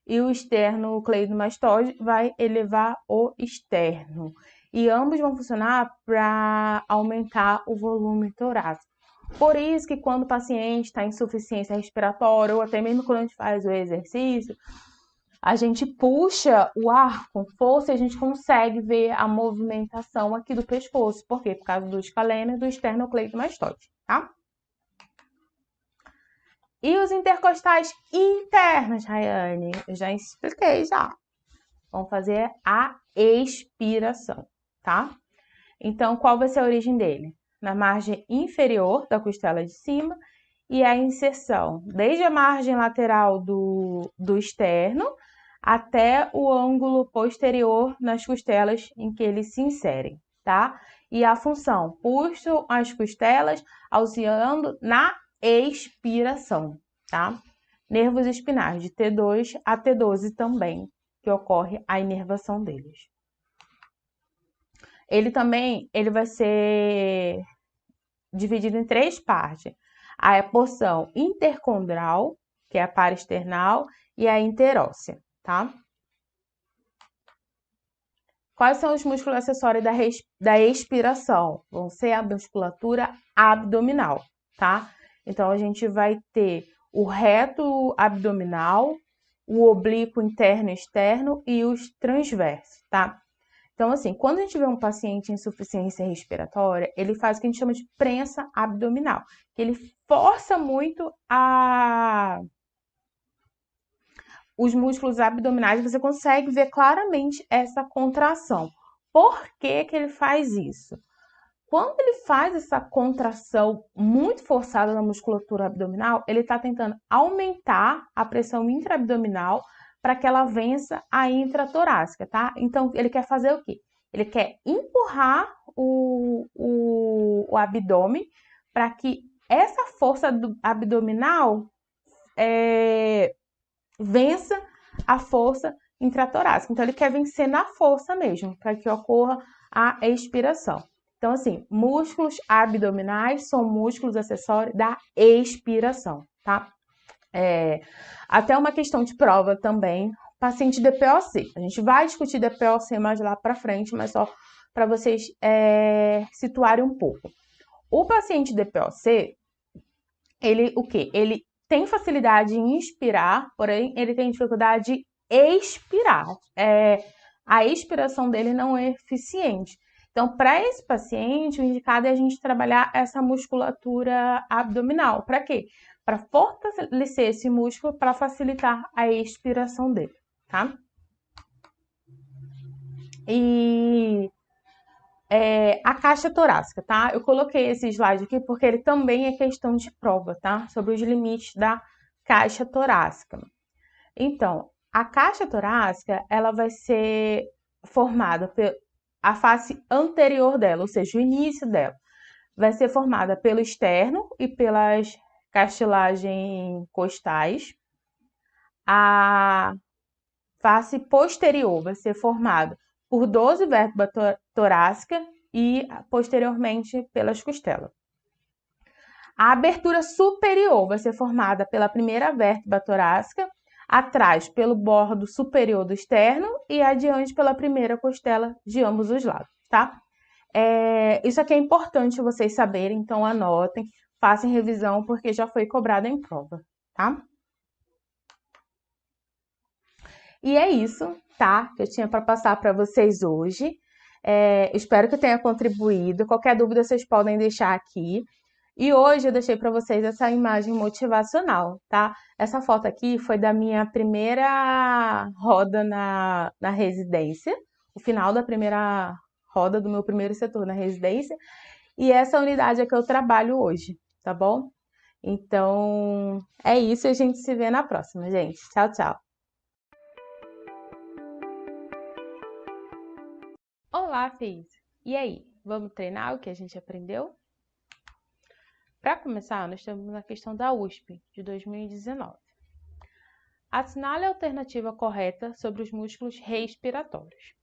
E o esternocleidomastoide vai elevar o externo. E ambos vão funcionar para aumentar o volume torácico. Por isso que quando o paciente está em insuficiência respiratória, ou até mesmo quando a gente faz o exercício, a gente puxa o ar com força e a gente consegue ver a movimentação aqui do pescoço. Por quê? Por causa do escaleno e do esternocleidomastoide, tá? E os intercostais internos, Rayane? Eu já expliquei já. Vamos fazer a expiração, tá? Então, qual vai ser a origem dele? Na margem inferior da costela de cima e a inserção desde a margem lateral do externo até o ângulo posterior nas costelas em que eles se inserem, tá? E a função, puxo as costelas auxiliando na expiração, tá? Nervos espinais de T2 a T12 também, que ocorre a inervação deles. Ele vai ser dividido em 3 partes. A porção intercondral, que é a paraesternal, e a interóssea, tá? Quais são os músculos acessórios da expiração? Vão ser a musculatura abdominal, tá? Então, a gente vai ter o reto abdominal, o oblíquo interno e externo e os transversos, tá? Então, assim, quando a gente vê um paciente em insuficiência respiratória, ele faz o que a gente chama de prensa abdominal, que ele força muito os músculos abdominais, você consegue ver claramente essa contração. Por que que ele faz isso? Quando ele faz essa contração muito forçada na musculatura abdominal, ele está tentando aumentar a pressão intraabdominal para que ela vença a intratorácica, tá? Então, ele quer fazer o quê? Ele quer empurrar o abdômen para que essa força abdominal vença a força intratorácica. Então, ele quer vencer na força mesmo, para que ocorra a expiração. Então, assim, músculos abdominais são músculos acessórios da expiração, tá? Até uma questão de prova também, paciente DPOC. A gente vai discutir DPOC mais lá para frente, mas só para vocês situarem um pouco. O paciente DPOC, ele o quê? Ele tem facilidade em inspirar, porém ele tem dificuldade de expirar. A expiração dele não é eficiente. Então, para esse paciente, o indicado é a gente trabalhar essa musculatura abdominal. Para quê? Para fortalecer esse músculo para facilitar a expiração dele, tá? E a caixa torácica, tá? Eu coloquei esse slide aqui porque ele também é questão de prova, tá? Sobre os limites da caixa torácica. Então, a caixa torácica, ela vai ser formada a face anterior dela, ou seja, o início dela, vai ser formada pelo externo e pelas cartilagens costais. A face posterior vai ser formada por 12 vértebras torácicas e posteriormente pelas costelas. A abertura superior vai ser formada pela primeira vértebra torácica, atrás pelo bordo superior do externo e adiante pela primeira costela de ambos os lados, tá? Isso aqui é importante vocês saberem, então anotem, façam revisão porque já foi cobrado em prova, tá? E é isso, tá? Que eu tinha para passar para vocês hoje. Espero que eu tenha contribuído. Qualquer dúvida vocês podem deixar aqui. E hoje eu deixei para vocês essa imagem motivacional, tá? Essa foto aqui foi da minha primeira roda na residência, o final da primeira roda do meu primeiro setor na residência. E essa unidade é que eu trabalho hoje, tá bom? Então, é isso. A gente se vê na próxima, gente. Tchau, tchau. Olá, FIS! E aí, vamos treinar o que a gente aprendeu? Para começar, nós temos a questão da USP, de 2019. Assinale a alternativa correta sobre os músculos respiratórios.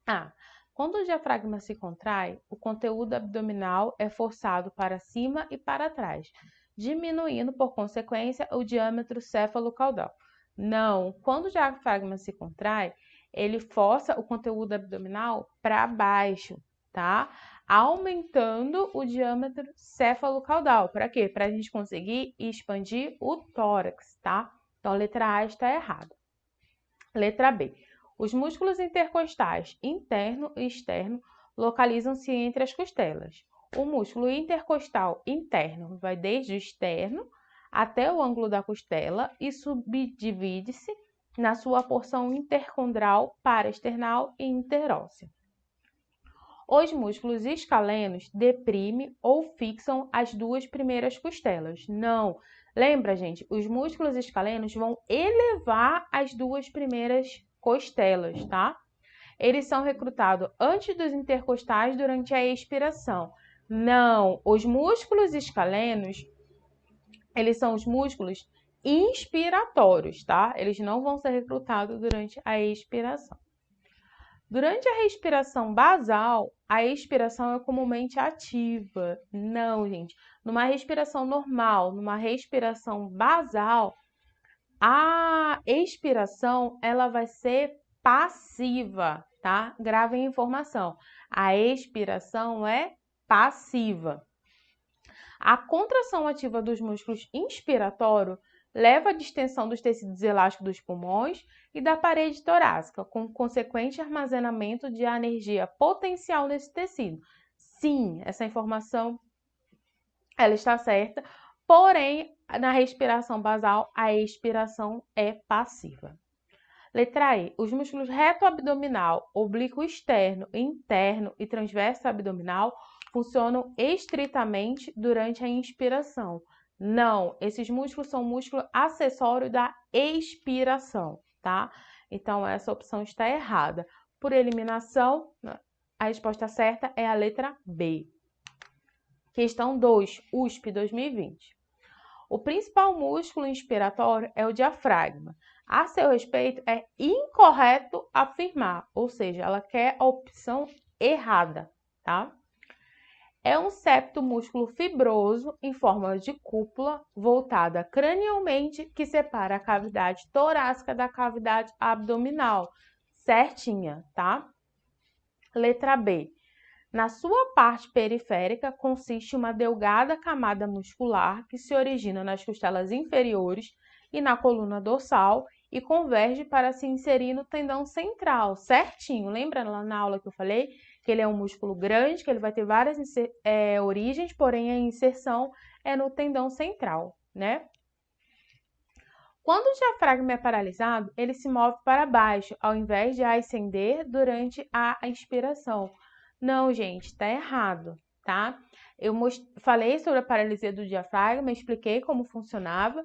A. Quando o diafragma se contrai, o conteúdo abdominal é forçado para cima e para trás, diminuindo, por consequência, o diâmetro céfalo-caudal. Não, quando o diafragma se contrai, ele força o conteúdo abdominal para baixo, tá? Aumentando o diâmetro céfalo-caudal. Para quê? Para a gente conseguir expandir o tórax, tá? Então, a letra A está errada. Letra B. Os músculos intercostais interno e externo localizam-se entre as costelas. O músculo intercostal interno vai desde o externo até o ângulo da costela e subdivide-se na sua porção intercondral, paraesternal e interóssea. Os músculos escalenos deprimem ou fixam as duas primeiras costelas. Não! Lembra, gente, os músculos escalenos vão elevar as duas primeiras costelas, tá? Eles são recrutados antes dos intercostais durante a expiração. Não, os músculos escalenos, eles são os músculos inspiratórios, tá? Eles não vão ser recrutados durante a expiração. Durante a respiração basal, a expiração é comumente ativa. Não, gente. Numa respiração normal, numa respiração basal, a expiração ela vai ser passiva, tá? Gravem a informação. A expiração é passiva. A contração ativa dos músculos inspiratórios leva à distensão dos tecidos elásticos dos pulmões e da parede torácica, com consequente armazenamento de energia potencial nesse tecido. Sim, essa informação ela está certa, porém, na respiração basal, a expiração é passiva. Letra E. Os músculos reto abdominal, oblíquo externo, interno e transverso abdominal funcionam estritamente durante a inspiração. Não, esses músculos são músculo acessório da expiração, tá? Então, essa opção está errada. Por eliminação, a resposta certa é a letra B. Questão 2, USP 2020. O principal músculo inspiratório é o diafragma. A seu respeito, é incorreto afirmar, ou seja, ela quer a opção errada, tá? É um septomúsculo fibroso em forma de cúpula voltada cranialmente que separa a cavidade torácica da cavidade abdominal. Certinha, tá? Letra B. Na sua parte periférica consiste uma delgada camada muscular que se origina nas costelas inferiores e na coluna dorsal e converge para se inserir no tendão central. Certinho. Lembra lá na aula que eu falei que ele é um músculo grande, que ele vai ter várias origens, porém a inserção é no tendão central, né? Quando o diafragma é paralisado, ele se move para baixo, ao invés de ascender durante a inspiração. Não, gente, está errado, tá? Eu falei sobre a paralisia do diafragma, expliquei como funcionava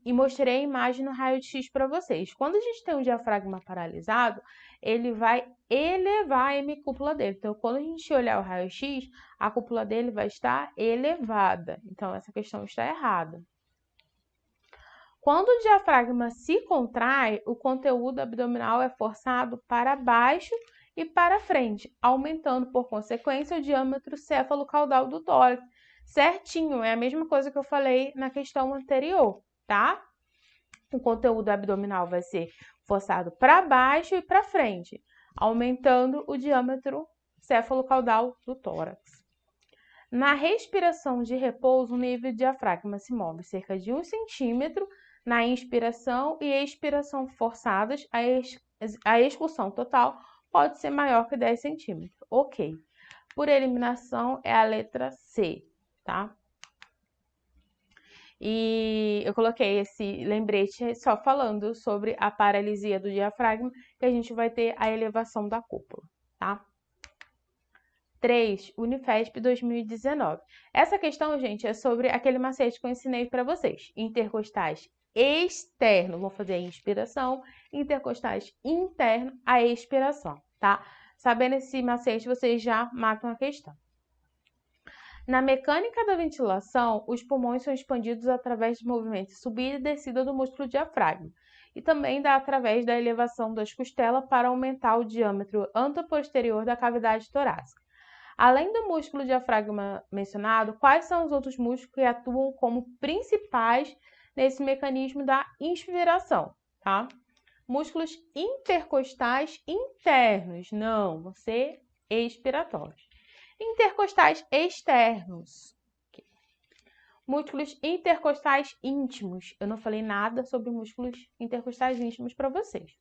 e mostrei a imagem no raio-x para vocês. Quando a gente tem um diafragma paralisado, ele vai elevar a hemicúpula dele. Então, quando a gente olhar o raio-x, a cúpula dele vai estar elevada. Então, essa questão está errada. Quando o diafragma se contrai, o conteúdo abdominal é forçado para baixo e para frente, aumentando, por consequência, o diâmetro céfalo-caudal do tórax. Certinho, é a mesma coisa que eu falei na questão anterior, tá? O conteúdo abdominal vai ser forçado para baixo e para frente, aumentando o diâmetro céfalo-caudal do tórax. Na respiração de repouso, o nível de diafragma se move cerca de 1 centímetro na inspiração e expiração forçadas, a expulsão total pode ser maior que 10 centímetros. Ok. Por eliminação, é a letra C, tá? E eu coloquei esse lembrete só falando sobre a paralisia do diafragma, que a gente vai ter a elevação da cúpula, tá? 3, Unifesp 2019. Essa questão, gente, é sobre aquele macete que eu ensinei para vocês. Intercostais externo, vou fazer a inspiração, intercostais interno, a expiração, tá? Sabendo esse macete, vocês já matam a questão. Na mecânica da ventilação, os pulmões são expandidos através de movimentos de subida e descida do músculo diafragma e também através da elevação das costelas para aumentar o diâmetro anteroposterior da cavidade torácica. Além do músculo diafragma mencionado, quais são os outros músculos que atuam como principais nesse mecanismo da inspiração, tá? Músculos intercostais internos, não, vão ser expiratórios. Intercostais externos. Músculos intercostais íntimos. Eu não falei nada sobre músculos intercostais íntimos para vocês.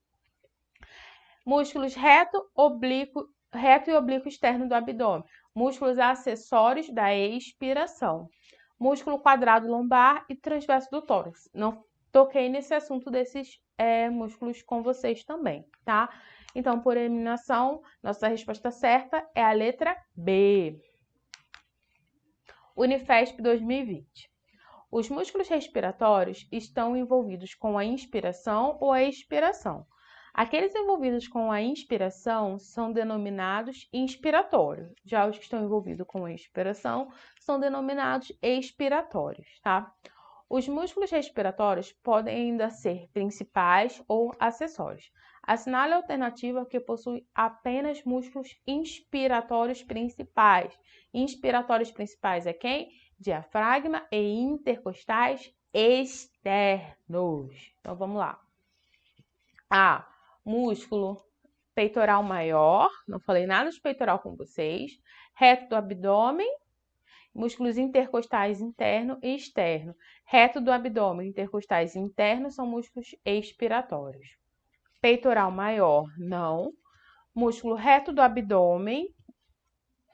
Músculos reto e oblíquo externo do abdômen. Músculos acessórios da expiração. Músculo quadrado lombar e transverso do tórax. Não toquei nesse assunto desses músculos com vocês também, tá? Então, por eliminação, nossa resposta certa é a letra B. Unifesp 2020. Os músculos respiratórios estão envolvidos com a inspiração ou a expiração. Aqueles envolvidos com a inspiração são denominados inspiratórios. Já os que estão envolvidos com a expiração são denominados expiratórios, tá? Os músculos respiratórios podem ainda ser principais ou acessórios. Assinale a alternativa que possui apenas músculos inspiratórios principais. Inspiratórios principais é quem? Diafragma e intercostais externos. Então, vamos lá. A. Músculo peitoral maior. Não falei nada de peitoral com vocês. Reto do abdômen. Músculos intercostais interno e externo. Reto do abdômen, intercostais internos são músculos expiratórios. Peitoral maior, não. Músculo reto do abdômen,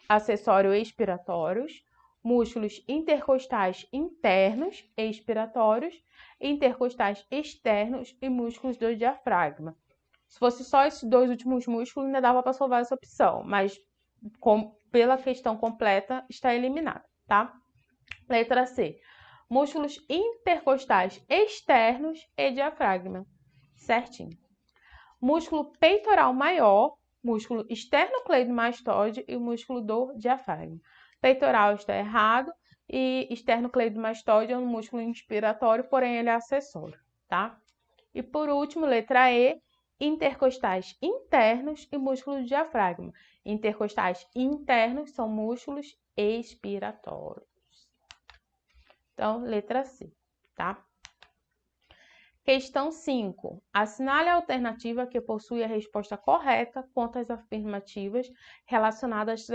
acessório expiratórios. Músculos intercostais internos, expiratórios. Intercostais externos e músculos do diafragma. Se fosse só esses dois últimos músculos, ainda dava para solvar essa opção, mas pela questão completa, está eliminada, tá? Letra C. Músculos intercostais externos e diafragma. Certinho. Músculo peitoral maior, músculo esternocleidomastoide e o músculo do diafragma. Peitoral está errado e esternocleidomastoide é um músculo inspiratório, porém ele é acessório, tá? E por último, letra E, intercostais internos e músculo do diafragma. Intercostais internos são músculos expiratórios. Então, letra C, tá? Questão 5. Assinale a alternativa que possui a resposta correta quanto às afirmativas relacionadas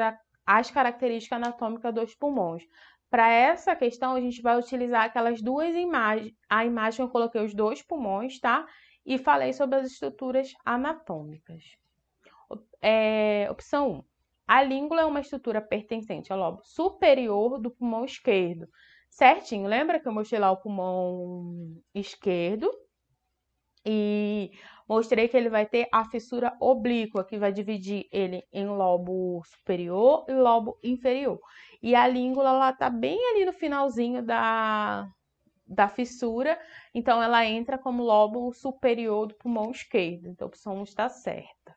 às características anatômicas dos pulmões. Para essa questão, a gente vai utilizar aquelas duas imagens. A imagem eu coloquei os dois pulmões, tá? E falei sobre as estruturas anatômicas. Opção 1. A língula é uma estrutura pertencente ao lobo superior do pulmão esquerdo. Certinho, lembra que eu mostrei lá o pulmão esquerdo e mostrei que ele vai ter a fissura oblíqua, que vai dividir ele em lobo superior e lobo inferior. E a língula, ela tá bem ali no finalzinho da fissura, então ela entra como lobo superior do pulmão esquerdo. Então, a opção 1 está certa.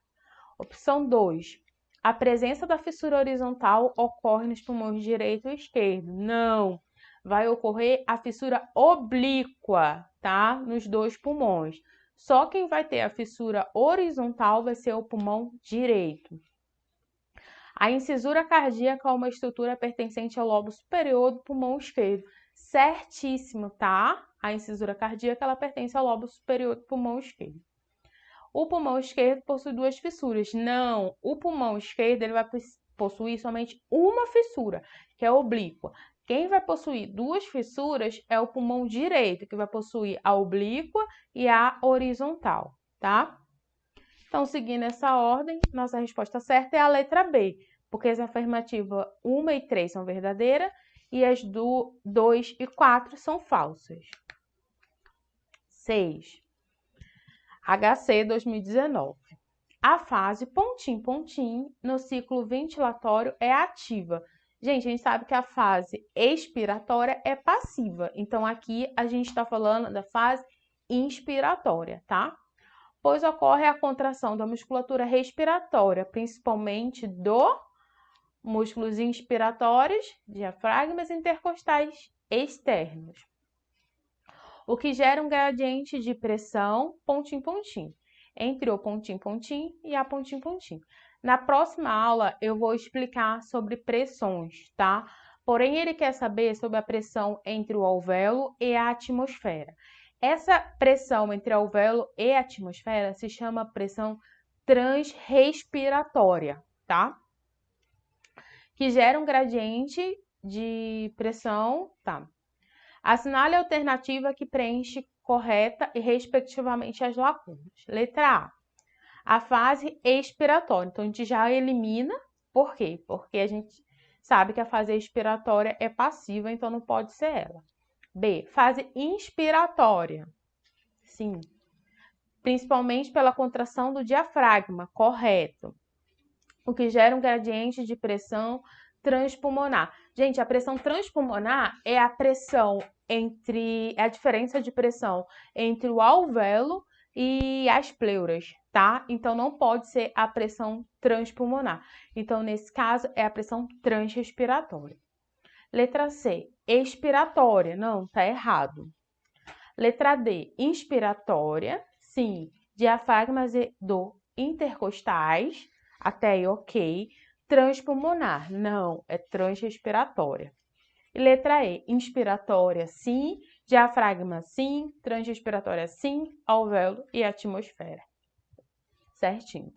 Opção 2. A presença da fissura horizontal ocorre nos pulmões direito e esquerdo. Não. Vai ocorrer a fissura oblíqua, tá? Nos dois pulmões. Só quem vai ter a fissura horizontal vai ser o pulmão direito. A incisura cardíaca é uma estrutura pertencente ao lobo superior do pulmão esquerdo. Certíssimo, tá? A incisura cardíaca, ela pertence ao lobo superior do pulmão esquerdo. O pulmão esquerdo possui duas fissuras. Não, o pulmão esquerdo ele vai possuir somente uma fissura, que é oblíqua. Quem vai possuir duas fissuras é o pulmão direito, que vai possuir a oblíqua e a horizontal, tá? Então, seguindo essa ordem, nossa resposta certa é a letra B, porque as afirmativas 1 e 3 são verdadeiras e as do 2 e 4 são falsas. 6. HC 2019. A fase pontinho, pontinho no ciclo ventilatório é ativa. Gente, a gente sabe que a fase expiratória é passiva. Então, aqui a gente está falando da fase inspiratória, tá? Pois ocorre a contração da musculatura respiratória, principalmente do músculos inspiratórios, diafragmas intercostais externos, o que gera um gradiente de pressão pontinho, pontinho, entre o pontinho, pontinho e a pontinho, pontinho. Na próxima aula, eu vou explicar sobre pressões, tá? Porém, ele quer saber sobre a pressão entre o alvéolo e a atmosfera. Essa pressão entre o alvéolo e a atmosfera se chama pressão transrespiratória, tá? Que gera um gradiente de pressão, tá? Assinale a alternativa que preenche correta e respectivamente as lacunas. Letra A fase expiratória. Então, a gente já elimina. Por quê? Porque a gente sabe que a fase expiratória é passiva, então não pode ser ela. B, fase inspiratória. Sim. Principalmente pela contração do diafragma. Correto. O que gera um gradiente de pressão transpulmonar. Gente, a pressão transpulmonar é a pressão entre... é a diferença de pressão entre o alvéolo e as pleuras, tá? Então, não pode ser a pressão transpulmonar. Então, nesse caso, é a pressão transrespiratória. Letra C, expiratória. Não, tá errado. Letra D, inspiratória. Sim, diafragmas do intercostais. Até aí, ok. Transpulmonar. Não, é transrespiratória. E letra E, inspiratória, sim. Diafragma, sim. Transrespiratória, sim. Alvéolo e atmosfera. Certinho.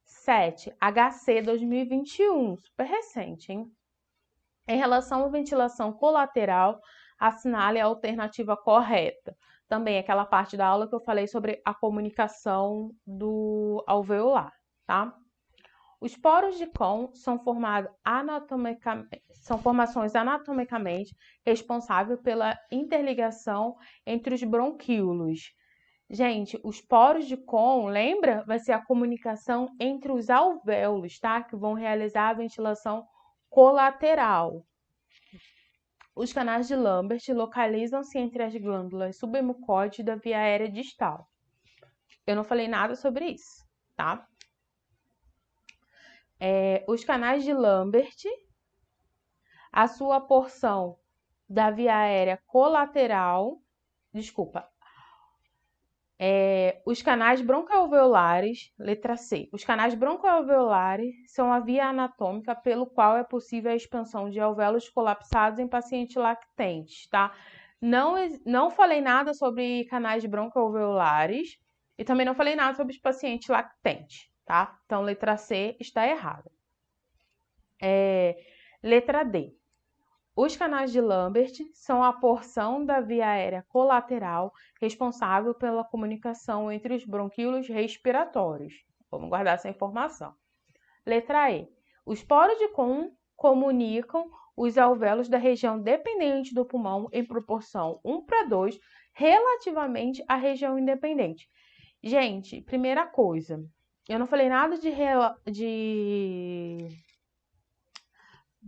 7. HC 2021. Super recente, hein? Em relação à ventilação colateral, assinale a alternativa correta. Também aquela parte da aula que eu falei sobre a comunicação do alveolar, tá? Os poros de Kohn são formações anatomicamente responsáveis pela interligação entre os bronquíolos. Gente, os poros de Kohn, lembra? Vai ser a comunicação entre os alvéolos, tá? Que vão realizar a ventilação colateral. Os canais de Lambert localizam-se entre as glândulas submucóides da via aérea distal. Eu não falei nada sobre isso, tá? Os canais de Lambert, a sua porção da via aérea colateral, os canais broncoalveolares, letra C. Os canais broncoalveolares são a via anatômica pelo qual é possível a expansão de alvéolos colapsados em pacientes lactentes, tá? Não falei nada sobre canais broncoalveolares e também não falei nada sobre os pacientes lactentes, tá? Então, letra C está errada. Letra D. Os canais de Lambert são a porção da via aérea colateral responsável pela comunicação entre os bronquíolos respiratórios. Vamos guardar essa informação. Letra E. Os poros de Kohn comunicam os alvéolos da região dependente do pulmão em proporção 1:2 relativamente à região independente. Gente, primeira coisa, eu não falei nada de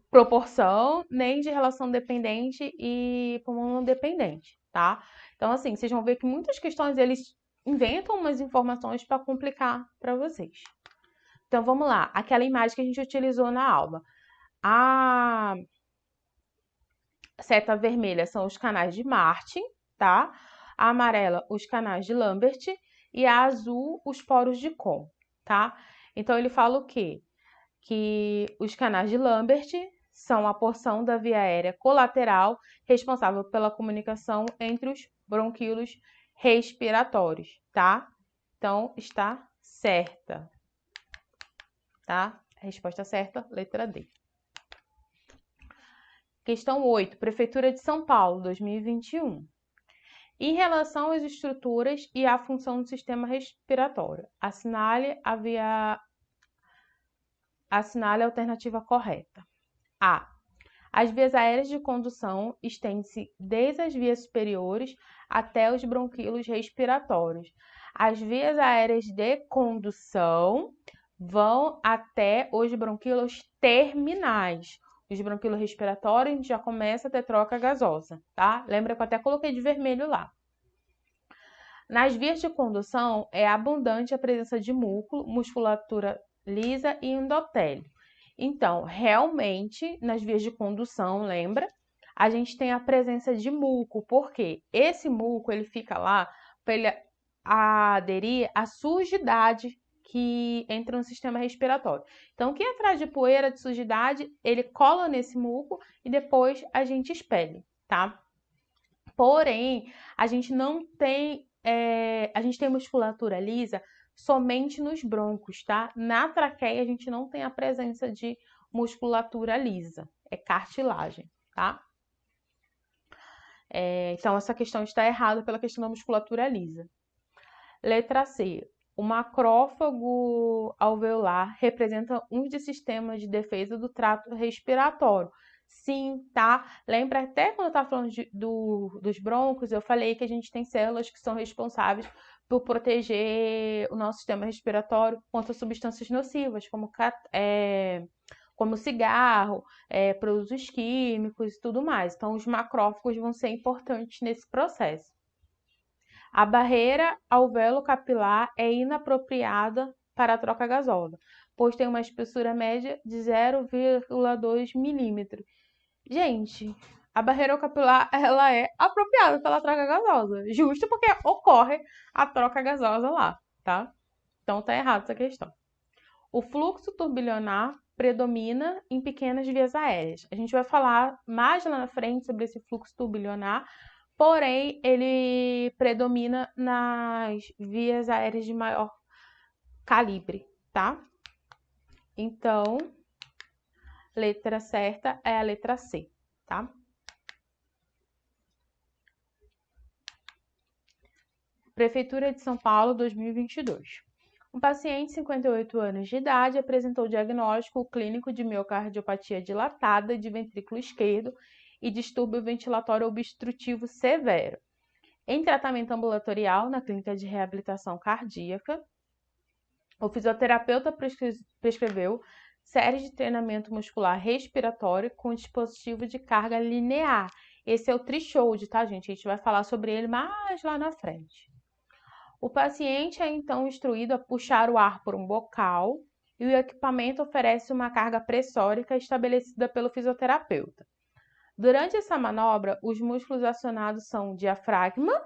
proporção, nem de relação dependente e pulmão não dependente, tá? Então, assim, vocês vão ver que muitas questões eles inventam umas informações para complicar para vocês. Então, vamos lá. Aquela imagem que a gente utilizou na aula. A seta vermelha são os canais de Martin, tá? A amarela, os canais de Lambert e a azul, os poros de Kohn, tá? Então, ele fala o quê? Que os canais de Lambert são a porção da via aérea colateral responsável pela comunicação entre os bronquíolos respiratórios, tá? Então, está certa, tá? A resposta certa, letra D. Questão 8, Prefeitura de São Paulo, 2021. Em relação às estruturas e à função do sistema respiratório, assinale a alternativa correta. A. As vias aéreas de condução estendem-se desde as vias superiores até os bronquíolos respiratórios. As vias aéreas de condução vão até os bronquíolos terminais. Os bronquíolos respiratórios, a gente já começa a ter troca gasosa, tá? Lembra que eu até coloquei de vermelho lá. Nas vias de condução, é abundante a presença de músculo, musculatura lisa e endotélio. Então, realmente, nas vias de condução, lembra? A gente tem a presença de muco, porque esse muco ele fica lá para ele aderir à sujidade que entra no sistema respiratório. Então, o que atrás de poeira, de sujidade, ele cola nesse muco e depois a gente expele, tá? Porém, a gente não tem, a gente tem musculatura lisa somente nos broncos, tá? Na traqueia, a gente não tem a presença de musculatura lisa, é cartilagem, tá? Então, essa questão está errada pela questão da musculatura lisa. Letra C. O macrófago alveolar representa um dos sistemas de defesa do trato respiratório. Sim, tá? Lembra até quando eu estava falando dos brônquios, eu falei que a gente tem células que são responsáveis por proteger o nosso sistema respiratório contra substâncias nocivas, como cigarro, produtos químicos e tudo mais. Então, os macrófagos vão ser importantes nesse processo. A barreira alvéolo-capilar é inapropriada para a troca gasosa, pois tem uma espessura média de 0,2 milímetros. Gente, a barreira capilar ela é apropriada pela troca gasosa, justo porque ocorre a troca gasosa lá, tá? Então tá errado essa questão. O fluxo turbilionar predomina em pequenas vias aéreas. A gente vai falar mais lá na frente sobre esse fluxo turbilionar, porém ele predomina nas vias aéreas de maior calibre, tá? Então, letra certa é a letra C, tá? Prefeitura de São Paulo, 2022. Um paciente de 58 anos de idade apresentou diagnóstico clínico de miocardiopatia dilatada de ventrículo esquerdo e distúrbio ventilatório obstrutivo severo. Em tratamento ambulatorial na clínica de reabilitação cardíaca, o fisioterapeuta prescreveu série de treinamento muscular respiratório com dispositivo de carga linear. Esse é o threshold, tá, gente? A gente vai falar sobre ele mais lá na frente. O paciente é então instruído a puxar o ar por um bocal e o equipamento oferece uma carga pressórica estabelecida pelo fisioterapeuta. Durante essa manobra, os músculos acionados são o diafragma,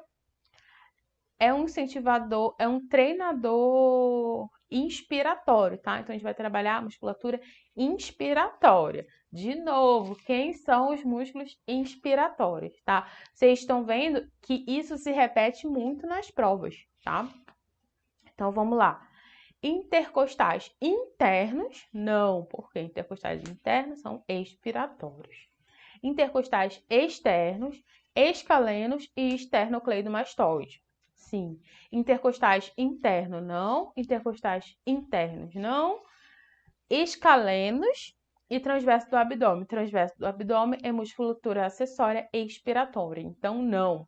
é um incentivador, é um treinador inspiratório, tá? Então a gente vai trabalhar a musculatura inspiratória. De novo, quem são os músculos inspiratórios, tá? Vocês estão vendo que isso se repete muito nas provas, tá? Então vamos lá. Intercostais internos, não, porque intercostais internos são expiratórios. Intercostais externos, escalenos e esternocleidomastoide. Sim. Intercostais interno, não. Intercostais internos, não. Escalenos e transverso do abdômen. Transverso do abdômen é musculatura acessória expiratória, então não.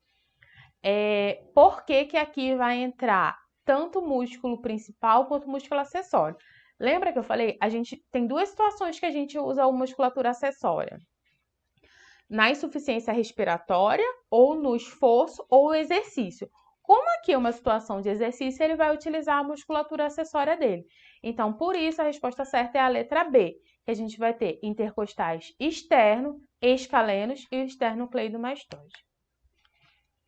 Por que que aqui vai entrar tanto o músculo principal quanto o músculo acessório? Lembra que eu falei? A gente tem duas situações que a gente usa a musculatura acessória. Na insuficiência respiratória, ou no esforço, ou exercício. Como aqui é uma situação de exercício, ele vai utilizar a musculatura acessória dele. Então, por isso, a resposta certa é a letra B, que a gente vai ter intercostais externo, escalenos e o esternocleidomastoide.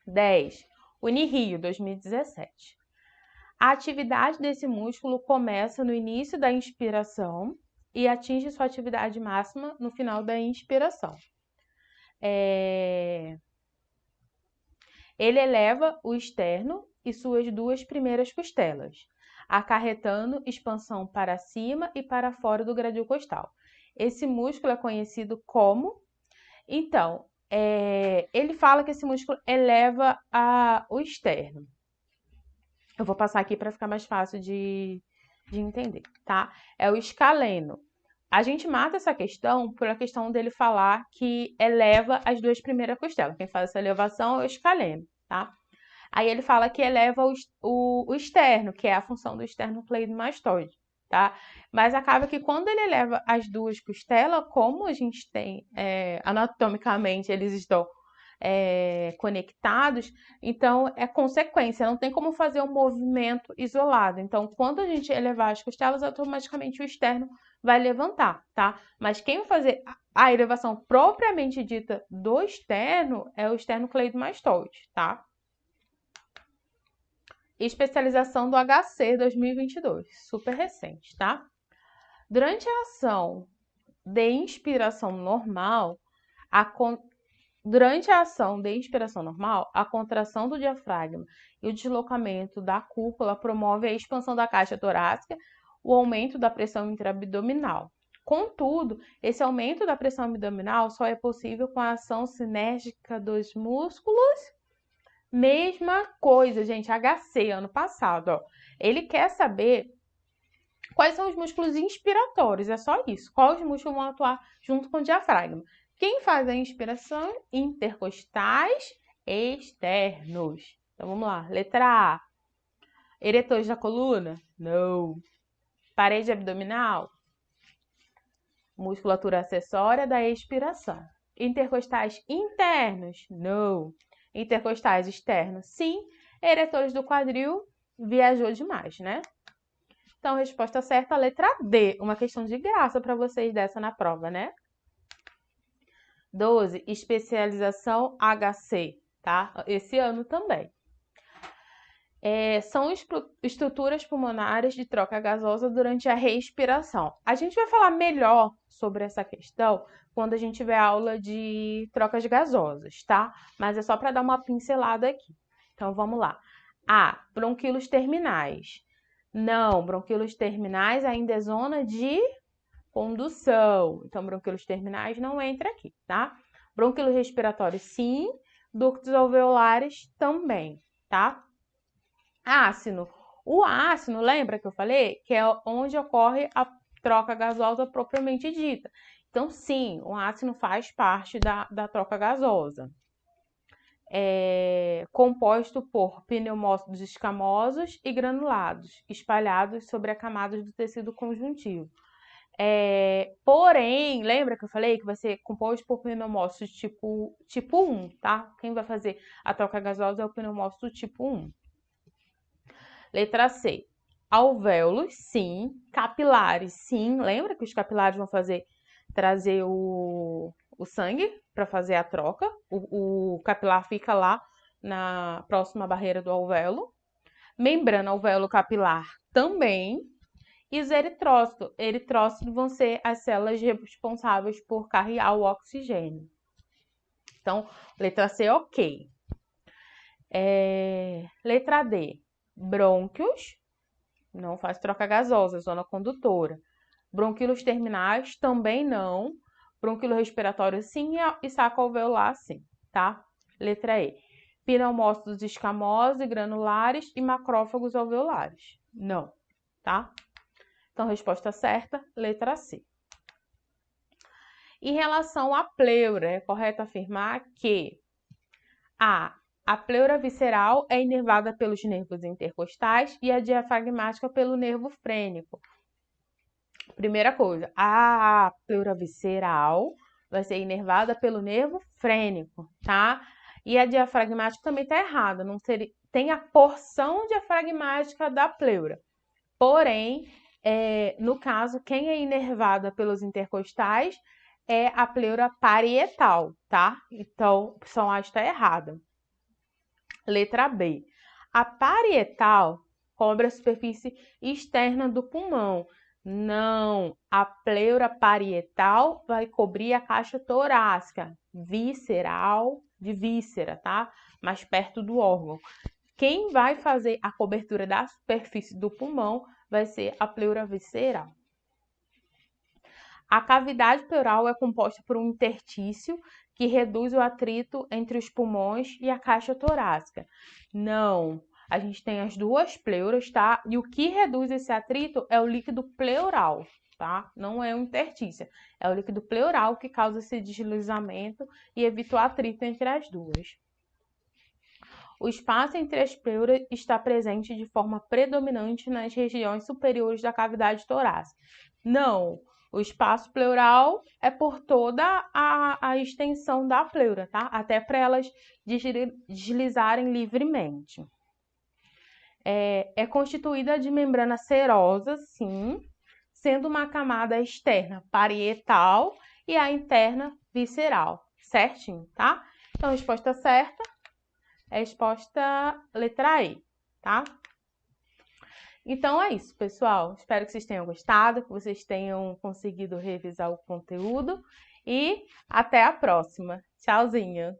10. Unirio, 2017. A atividade desse músculo começa no início da inspiração e atinge sua atividade máxima no final da inspiração. Ele eleva o externo e suas duas primeiras costelas, acarretando expansão para cima e para fora do gradil costal. Esse músculo é conhecido como... Então, ele fala que esse músculo eleva o externo. Eu vou passar aqui para ficar mais fácil de entender, tá? É o escaleno. A gente mata essa questão pela questão dele falar que eleva as duas primeiras costelas. Quem faz essa elevação é o escaleno, tá? Aí ele fala que eleva o externo, que é a função do esternocleidomastoide, tá? Mas acaba que quando ele eleva as duas costelas, como a gente tem anatomicamente, eles estão conectados, então é consequência, não tem como fazer um movimento isolado. Então, quando a gente elevar as costelas, automaticamente o externo vai levantar, tá? Mas quem vai fazer a elevação propriamente dita do externo é o esternocleidomastoide, tá? Especialização do HC 2022, super recente, tá? Durante a ação de inspiração normal, durante a ação de inspiração normal, a contração do diafragma e o deslocamento da cúpula promove a expansão da caixa torácica, o aumento da pressão intraabdominal. Contudo, esse aumento da pressão abdominal só é possível com a ação sinérgica dos músculos. Mesma coisa, gente, HC, ano passado, ó. Ele quer saber quais são os músculos inspiratórios, é só isso. Quais músculos vão atuar junto com o diafragma. Quem faz a inspiração? Intercostais externos. Então, vamos lá. Letra A. Eretores da coluna? Não. Parede abdominal? Musculatura acessória da expiração. Intercostais internos? Não. Intercostais externos? Sim. Eretores do quadril? Viajou demais, né? Então, resposta certa, letra D. Uma questão de graça para vocês dessa na prova, né? 12. Especialização HC, tá? Esse ano também. São estruturas pulmonares de troca gasosa durante a respiração. A gente vai falar melhor sobre essa questão quando a gente tiver aula de trocas gasosas, tá? Mas é só para dar uma pincelada aqui. Então, vamos lá. A. Bronquíolos terminais. Não, bronquíolos terminais ainda é zona de condução. Então, bronquíolos terminais não entra aqui, tá? Bronquíolos respiratórios, sim. Ductos alveolares também, tá? Ácino. O ácino, lembra que eu falei? Que é onde ocorre a troca gasosa propriamente dita. Então, sim, o ácino faz parte da troca gasosa. Composto por pneumócitos escamosos e granulados, espalhados sobre a camada do tecido conjuntivo. Porém, lembra que eu falei que vai ser composto por pneumócitos tipo 1, tá? Quem vai fazer a troca gasosa é o pneumócito tipo 1. Letra C. Alvéolos, sim. Capilares, sim. Lembra que os capilares vão trazer o sangue para fazer a troca. O capilar fica lá na próxima barreira do alvéolo. Membrana alvéolo-capilar também. E os eritrócitos. Eritrócitos vão ser as células responsáveis por carregar o oxigênio. Então, letra C, ok. Letra D. Brônquios, não faz troca gasosa, zona condutora. Bronquíolos terminais, também não. Bronquíolo respiratório, sim. E saco alveolar, sim, tá? Letra E. Pneumócitos escamosos e granulares e macrófagos alveolares. Não, tá? Então, resposta certa, letra C. Em relação à pleura, é correto afirmar que a pleura visceral é inervada pelos nervos intercostais e a diafragmática pelo nervo frênico. Primeira coisa, a pleura visceral vai ser inervada pelo nervo frênico, tá? E a diafragmática também está errada, não seria, tem a porção diafragmática da pleura. Porém, no caso, quem é inervada pelos intercostais é a pleura parietal, tá? Então, a opção A está errada. Letra B. A parietal cobre a superfície externa do pulmão. Não, a pleura parietal vai cobrir a caixa torácica, visceral, de víscera, tá? Mais perto do órgão. Quem vai fazer a cobertura da superfície do pulmão vai ser a pleura visceral. A cavidade pleural é composta por um intertício que reduz o atrito entre os pulmões e a caixa torácica. Não, a gente tem as duas pleuras, tá? E o que reduz esse atrito é o líquido pleural, tá? Não é um interstício. É o líquido pleural que causa esse deslizamento e evita o atrito entre as duas. O espaço entre as pleuras está presente de forma predominante nas regiões superiores da cavidade torácica. Não, o espaço pleural é por toda a extensão da pleura, tá? Até para elas deslizarem livremente. É constituída de membrana serosa, sim, sendo uma camada externa parietal e a interna visceral, certinho, tá? Então, a resposta certa é a resposta letra E, tá? Então é isso, pessoal. Espero que vocês tenham gostado, que vocês tenham conseguido revisar o conteúdo e até a próxima. Tchauzinho!